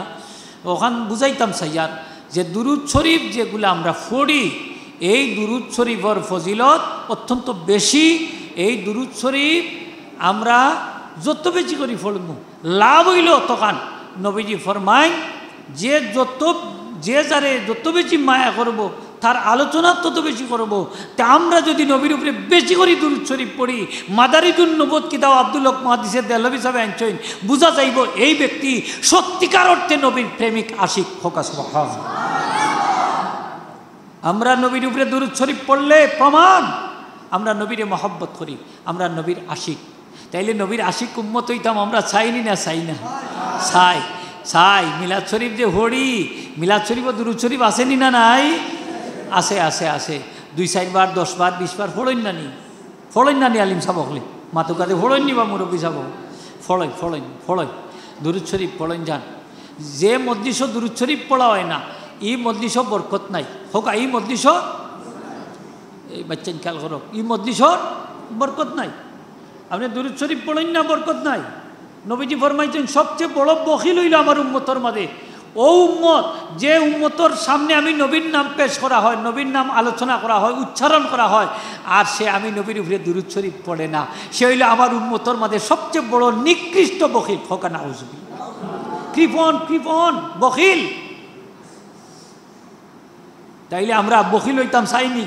ওখান বুঝাইতাম সাইয়ার যে দুরূদ শরীফ যেগুলো আমরা পড়ি এই দুরূদ শরীফের ফজিলত অত্যন্ত বেশি এই দুরূদ শরীফ আমরা যত বেশি করি পড়ব লাভ হইল তখন নবীজি ফরমায় যে যারে যত বেশি মায়া করব তার আলোচনা তত বেশি করব তা আমরা যদি নবীর উপরে বেশি করে দুরূদ শরীফ পড়ি মাদারিজুন নবুওয়াত কিতাব আব্দুল হক মুহাদ্দিসের দেহলভী সাহেব আনছেন বুঝা যাইব এই ব্যক্তি সত্যিকার অর্থে নবীর প্রেমিক আশিক হোকা সুবহানাল্লাহ আমরা নবীর উপরে দুরূদ শরীফ পড়লে প্রমাণ আমরা নবীরে মহব্বত করি আমরা নবীর আশিক তাইলে নবীর আশিক উম্মত হইতাম আমরা চাইনি না চাই না চাই মিলাদ শরীফ যে হড়ি মিলাদ শরীফ ও দুরূদ শরীফ আসেনি না নাই আছে 2-4 বার 10 বার 20 বার ফড়ইন না নি আলিম সাহেব হলে মাতুকাতে ফড়ইন নি বা মুরব্বী সাহেব ফড়ই দুরূদ শরীফ ফড়ইন যান যে মজলিসও দুরূদ শরীফ পড়া হয় না এই মজলিসও বরকত নাই হোক এই মজলিসও এই বাচ্চা খেয়াল করো এই মজলিসর বরকত নাই আপনি দুরূদ শরীফ পড়েন না বরকত নাই নবীজি ফরমাইছেন সবচেয়ে বড় বখিল হইল আমার উম্মতর মাঝে ও উম্মত যে উম্মতর সামনে আমি নবীর নাম পেশ করা হয়, নবীর নাম আলোচনা করা হয়, উচ্চারণ করা হয়, আর সে আমি নবীর উপরে দুরূদ শরীফ পড়ে না, সে হইল আমার উম্মতর মাঝে সবচেয়ে বড় নিকৃষ্ট বখিল। হোকা নাউজুবিল্লাহ, কৃপণ কৃপণ বখিল। তাইলে আমরা বখিল হইতাম চাইনি?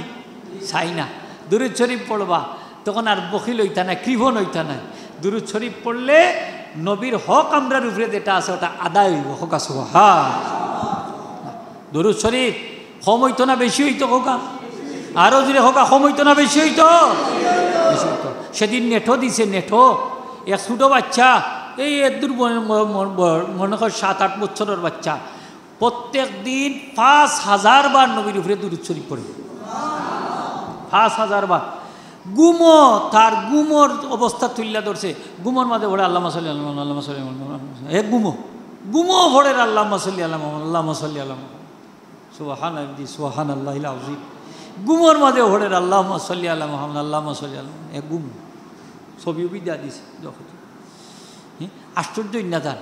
চাই না। দুরূদ শরীফ পড়বা তখন আর বখিল হইতা না, কৃপণ হইতা না। দুরূদ শরীফ পড়লে নবীর হক আমরার উপরে যেটা আছে ওটা আদায় হইব। হোকা সুবহান। দুরূদ শরীফ কম হইতো না বেশি হইতো? হোকা আরো জুড়ে হোকা, কম হইতো না বেশি হইতো? বেশি হইতো। সেদিন নেঠো দিছে, নেঠো এক ছোটো বাচ্চা, এই এদুর মনে কর 7-8 বছরের বাচ্চা, প্রত্যেক দিন 5000 বার নবীর উপরে দুরূদ শরীফ পড়ে। 5000 বার। গুমো, তার গুমোর অবস্থা তুল্লা ধরছে, গুমোর মাঝে ভরে আল্লাহ মাসাল্লি আল্লাহ, আল্লাহ মাসাল্লি হে গুমো, গুমো ভরে আল্লাহ মাসাল্লি আল্লাহ, আল্লাহ মাসাল্লি আল্লাহ, সুবহান আল্লাহ সুবহান আল্লাহিল আযীম। গুমোর মাঝে ভরে আল্লাহ মাসাল্লি আল্লাহ মুহাম্মদ, আল্লাহ মাসাল্লি আল্লাহ, এ গুমো ছবিও বিদ্যা দিছে। যখন আশ্চর্য ইন্নাদান,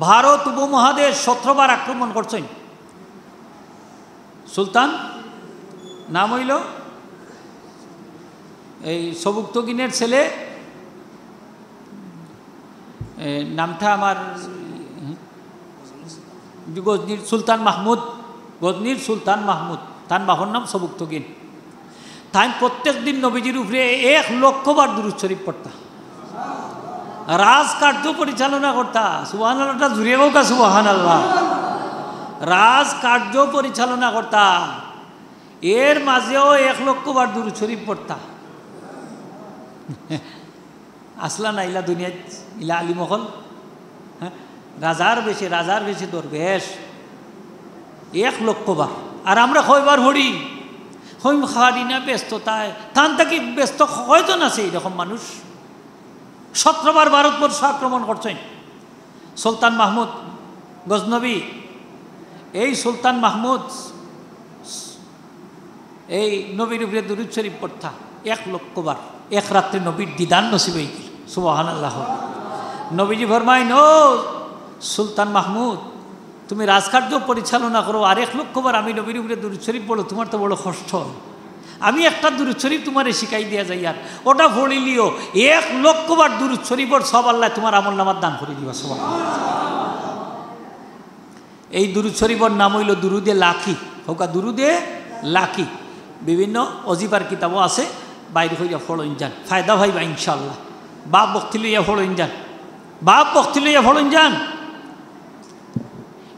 ভারত উপমহাদেশ 17 বার আক্রমণ করছেন। সুলতান নাম হইল এই সবুক্তগিনের ছেলে, নামটা আমার গজনির সুলতান মাহমুদ, গজনির সুলতান মাহমুদ, তার বাবার নাম সবুক্তগিন। তাই প্রত্যেক দিন নবীজির উপরে 1 লক্ষ বার দুরূদ শরীফ পড়তা, রাজকার্য পরিচালনা করতা। সুবহানাল্লাহটা জুড়ে হোক, সুবহানাল্লাহ। রাজকার্য পরিচালনা করতা, এর মাঝেও 1 লক্ষ বার দুরূদ শরীফ পড়তা। আসলা না ইলা দুনিয়া, ইলা আলিমহল, হ্যাঁ, রাজার বেশি দরবেশ, 1 লক্ষ বার। আর আমরা কয়বার হরি হইম খাওয়ারি না ব্যস্ততায়, তান থাকি ব্যস্ত হয়তো না সেই রকম মানুষ। 17 বার ভারতবর্ষ আক্রমণ করছেন সুলতান মাহমুদ গজনবী। এই সুলতান মাহমুদ এই নবীর উপরে দুরূদ শরীফ পড়তা 1 লক্ষ বার। এক রাত্রে নবীর দিদান নসিব হয়ে গেল। সুবহানাল্লাহ। নবীজি ফরমাইন, ও সুলতান মাহমুদ, তুমি রাজকার্য পরিচালনা করো, আর 1 লক্ষ বার আমি নবীর উপরে দুরূদ শরীফ পড়ো, তোমার তো বড় কষ্ট। আমি একটা দুরূদ শরীফ তোমারে শিখাই দিয়া যাই, আর ওটা পড়িলিও 1 লক্ষ বার দুরূদ শরীফের সব আল্লাহ তোমার আমলনামার দান করে দিবা। সুবহানাল্লাহ। এই দুরূদ শরীফের নাম হইল দুরুদে লাখি। হোকা দুরুদে লাখি। বিভিন্ন অজিবার কিতাবও আছে, বাইরে হইয়া ফড়ইন যান, ফায়দা ভাইবা ইনশাল্লাহ। বাপ বক্তি লইয়া ফড়ইন যান, বাপ বক্তি লইয়া ফড়ইন যান।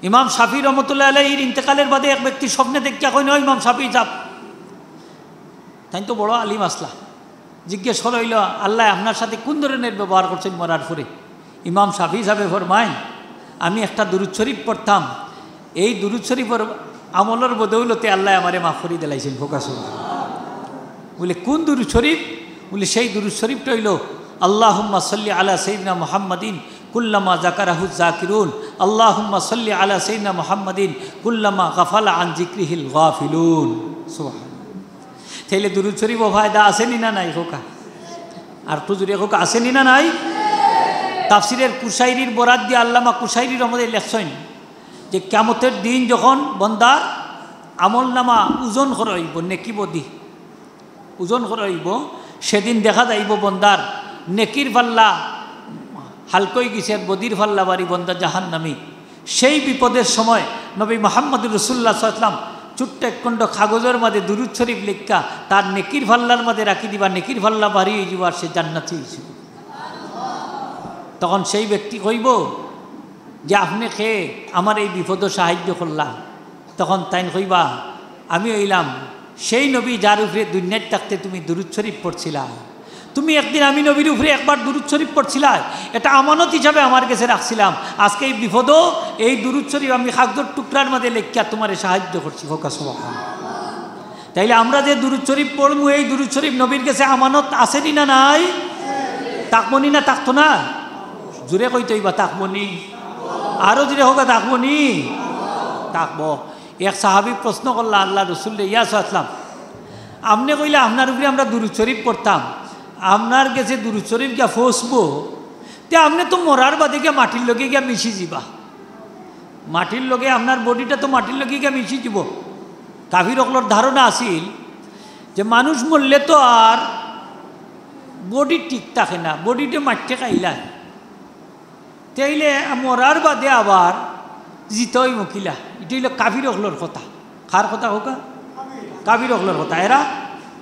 ইমাম শাফি রহমতুল্লাহ আলাইহির ইন্তেকালের বাদে এক ব্যক্তি স্বপ্নে দেখিয়া কইন, ও ইমাম শাফি যাব, তাই তো বড় আলিম আসলা। জিজ্ঞেস হইল, আল্লাহ আপনার সাথে কোন ধরনের ব্যবহার করছেন মরার পরে? ইমাম শাফি সাহেব ফরমাইন, আমি একটা দুরূদ শরীফ পড়তাম, এই দুরূদ শরীফের আমলের বদৌলতে আল্লাহ আমারে মাফ করে দিলাইছেন। ফোকাস বলে কোন দুরূদ শরীফ? বলে সেই দুরূদ শরীফটা হইল আল্লাহুম্মা সাল্লি আলা সাইয়্যিদিনা মুহাম্মাদিন কুল্লামা যাকারাহু যাকিরুন, আল্লাহুম্মা সাল্লি আলা সাইয়্যিদিনা মুহাম্মাদিন কুল্লামা গাফালা আন যিকরিহিল গাফিলুন। সুবহানাল্লাহ। তাইলে দুরূদ শরীফ ফায়দা আসেনি না নাই? হোকা আর তো জুড়ে হোকা আসেনি না নাই? তাফসিরের কুশাইরির বরাত দিয়ে আল্লামা কুশাইরি রহমতে লেখছেন যে কিয়ামতের দিন যখন বন্দার আমল নামা ওজন করা হইব, নেকি বদি ওজন করা হইব, সেদিন দেখা যাইব বন্দার নেকির পাল্লা হালকই গেছে, বদির পাল্লা বাড়ি বন্দা জাহান্নামী। সেই বিপদের সময় নবী মুহাম্মদ রাসূলুল্লাহ সাল্লাল্লাহু আলাইহি ওয়াসাল্লাম ছোট্ট এক খণ্ড কাগজের মাঝে দুরূদ শরীফ লেখা তার নেকির পাল্লার মাঝে রাখি দিবা, নেকির পাল্লা বাড়ি হয়ে যাবার, সে জান্নাতি হয়েছিল। তখন সেই ব্যক্তি কইব যে আপনি খেয়ে আমার এই বিপদ সাহায্য করলাম। তখন তাই কইবা, আমি হইলাম সেই নবী যার উপরে দুনিয়ায় থাকতে তুমি দুরূদ শরীফ পড়ছিলা। তুমি একদিন আমি নবীর উপরে একবার দুরূদ শরীফ পড়ছিলা, এটা আমানত হিসাবে আমার কাছে রাখছিলাম। আজকে এই বিপদও এই দুরূদ শরীফ আমি কাগজের টুকরার মধ্যে লেখিয়া তোমারে সাহায্য করছি। ফোকাস। তাইলে আমরা যে দুরূদ শরীফ পড়বো, এই দুরূদ শরীফ নবীর কাছে আমানত আসেনি না নাই? তাকমনি না থাকতো না? জুড়ে কইতে হইবা তাকমনি, আরো জুড়ে হোক তাকমনি, তাকবো। এক সাহাবী প্রশ্ন করলা আল্লাহ রসুল ইয়া সাল্লাম, আপনি কইলে আপনার উপরে আমরা দুরূদ শরীফ পড়তাম, আপনার কাছে দুরূদ শরীফ গিয়া ফসবো, তে আপনি তো মরার বাদে গিয়া মাটির লগে গিয়া মিশি যাবা, মাটির লগে আপনার বডিটা তো মাটির লগে গিয়া মিশি যাব। কাফির অকলর ধারণা আছিল যে মানুষ মরলে তো আর বডি ঠিক থাকে না, বডিতে মাটিতে খাইলা, তাইলে মরার বাদে আবার জিতই মকিলা। এটা হইল কাফির অকলর কথা। কার কথা হোক? কাফির অকলর কথা। এরা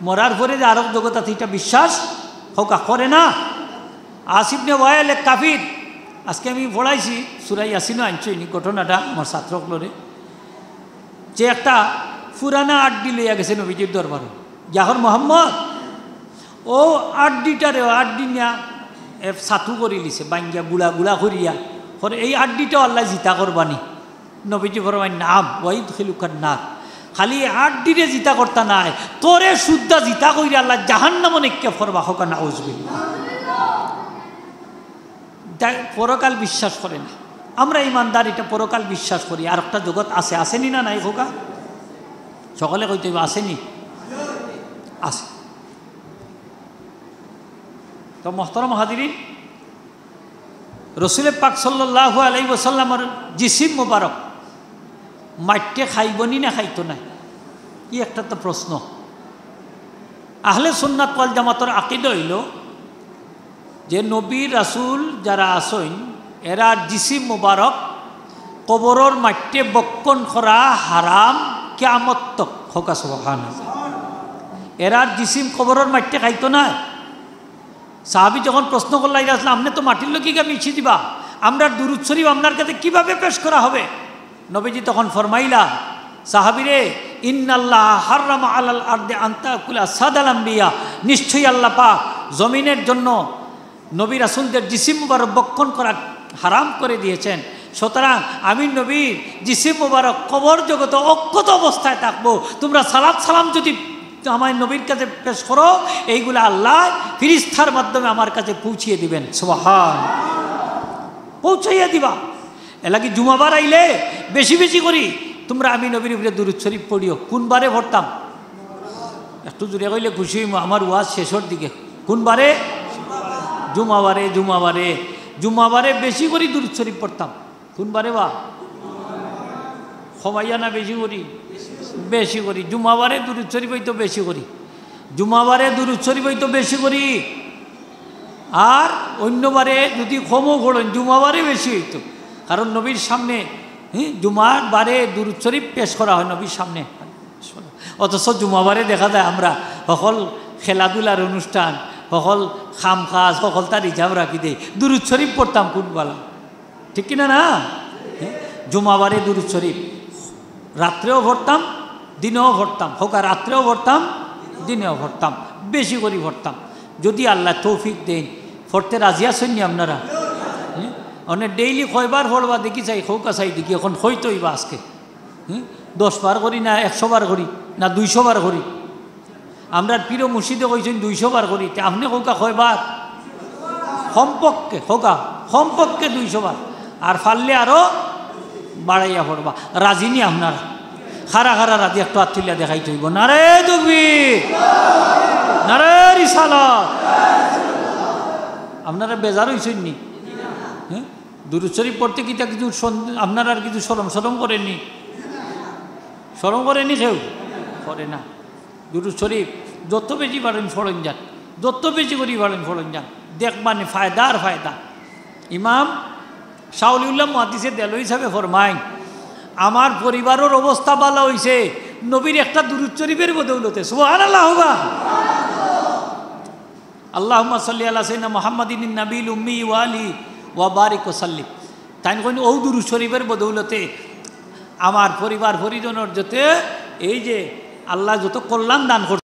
মরার পরে যে আরব জগৎ আছে এটা বিশ্বাস হোক করে না। আসিফনে ওয়াইল এক কাফির, আজকে আমি পড়াইছি সূরা ইয়াসিনও আনছইনি ঘটনাটা আমার ছাত্রগুলোরে, যে একটা পুরানা আড্ডি লইয়া গেছে নবীজির দরবারে। যখন মোহাম্মদ ও আড্ডিটারে আড্ডি নিয়া ছাতু করে লিছে, বাঙ্গিয়া গুলা গুলা করিয়া পরে এই আড্ডিটাও আল্লাহ জিতা করবানি। নবীজি ফরমায় নাম ওয়াইদ খেলুকার না, খালি আড্ডিরে জিতা করতা নাই, তোরে শুদ্ধা জিতা কইরা আল্লাহ জাহান্নামে নেক্কা ফরবা হোক না উজবিল্লাহ। পরকাল বিশ্বাস করে না আমরা ইমানদার, এটা পরকাল বিশ্বাস করি। আর একটা জগৎ আছে, আসেনি না নাই হোকা? সকলে কইতে আসেনি, আছে। তো মোহতারাম হাজিরিন, রসুল পাক সাল্লাল্লাহু আলাইহি ওয়াসাল্লামের জিসিম মুবারক মাইটে খাইবনি না খাইতো না, কি একটা তো প্রশ্ন। আহলে সুন্নাত ওয়াল জামাতের আকীদা হইল যে নবী রাসূল যারা আসেন এরা জিসিম মুবারক কবরের মাইটে বক্ষণ করা হারাম কিয়ামত তক। হোকা সুবহানাল্লাহ। এরা জিসিম কবরের মাইটে খাইতো না। সাহাবী যখন প্রশ্ন করল আসলে আপনি তো মাটির লোক গিয়ে মিশিয়ে দিবা, আমরা দুরূদ শরীফ আপনার কাছে কিভাবে পেশ করা হবে? নবীজি তখন ফরমাইলা, সাহাবীরে ইন্নাল্লাহ হাররামা আলাল আরদি আন তাকুলা সাদাল আম্বিয়া, নিশ্চয়ই আল্লাহ পাক জমিনের জন্য নবী রাসূলদের জিসিম মুবারক বক্ষণ করা হারাম করে দিয়েছেন। সুতরাং আমি নবীর জিসিম মুবারক কবর জগতে অক্ষত অবস্থায় থাকবো, তোমরা সালাত সালাম যদি আমার নবীর কাছে পেশ করো, এইগুলো আল্লাহ ফিরিস্তার মাধ্যমে আমার কাছে পৌঁছিয়ে দিবেন। সুবহান, পৌঁছাইয়া দিবা। এলাকি জুমাবার আইলে বেশি বেশি করি তোমরা আমি নবীর উপরে দুরূদ শরীফ পড়িও। কোন বারে পড়তাম? একটু জুড়ে কইলে খুশি হইম। আমার ওয়াজ শেষের দিকে। কোন বারে? জুমাবারে। জুমাবারে জুমাবারে বেশি করি দুরূদ শরীফ পড়তাম। কোন বারে বা? খমাইয়া না বেশি করি? বেশি করি। জুমাবারে দুরূদ শরীফ হইতো বেশি করি, জুমাবারে দুরূদ শরীফ হইতো বেশি করি। আর অন্যবারে যদি কমও পড়েন জুমাবারে বেশি হইতো, কারণ নবীর সামনে জুমার বারে দুরূদ শরীফ পেশ করা হয় নবীর সামনে। অথচ জুমাবারে দেখা যায় আমরা সকল খেলাধুলার অনুষ্ঠান, সকল খাম কাজ, সকল তার হিসাব রাখি দেয়। দুরূদ শরীফ পড়তাম কোনবেলা, ঠিক কিনা না? জুমাবারে দুরূদ শরীফ রাত্রেও পড়তাম, দিনেও পড়তাম। হোক আর রাত্রেও পড়তাম, দিনেও পড়তাম, বেশি করে পড়তাম। যদি আল্লাহ তৌফিক দেন পড়তে রাজি আছেন নি আপনারা? অনেক ডেইলি কয়বার পড়বা দেখি চাই, খৌকা চাই দেখি এখন হইতই বা আজকে 10 বার করি না 100 বার করি না 200 বার করি। আমরা প্রিয় মুর্শিদে কইছেন 200 বার করি, আপনি খৌকা কয়বার? কমপক্ষে খোকা কমপক্ষে 200 বার, আর পারলে আরও বাড়াইয়া পড়বা। রাজি নি আপনারা? খারা খারা রাজি একটু আত্মীয় দেখাই তৈব। নারে তাকবীর, নারে রিসালাত। আপনারা বেজার হইছেন নি? হ্যাঁ, দুরূদ শরীফ পড়তে কিটা কিছু আপনারা আর কিছু শরম করেননি? শরম করেনি? কেউ করে না। দুরূদ শরীফ যত বেশি পারেন ফড়ন যান, যত বেশি করি পারেন ফড়ন যান, দেখবানি ফায়দা আর ফায়দা। ইমাম শাওলিউল্লাহ মুহাদ্দিসে দেল হিসাবে ফরমায়, আমার পরিবারের অবস্থা ভালো হইছে নবীর একটা দুরূদ শরীফের বদৌলতে। সুবহানাল্লাহ। আল্লাহুম্মা সাল্লি আলা সাইয়্যিদিনা মুহাম্মাদিন নাবিয়িল উম্মি ওয়া আলি ওয়া বারিক ওয়া সাল্লিম। তাই কইন ও দুরূদ শরীফের বদৌলতে আমার পরিবার পরিজনের যতে এই যে আল্লাহ যত কল্যাণ দান করছে।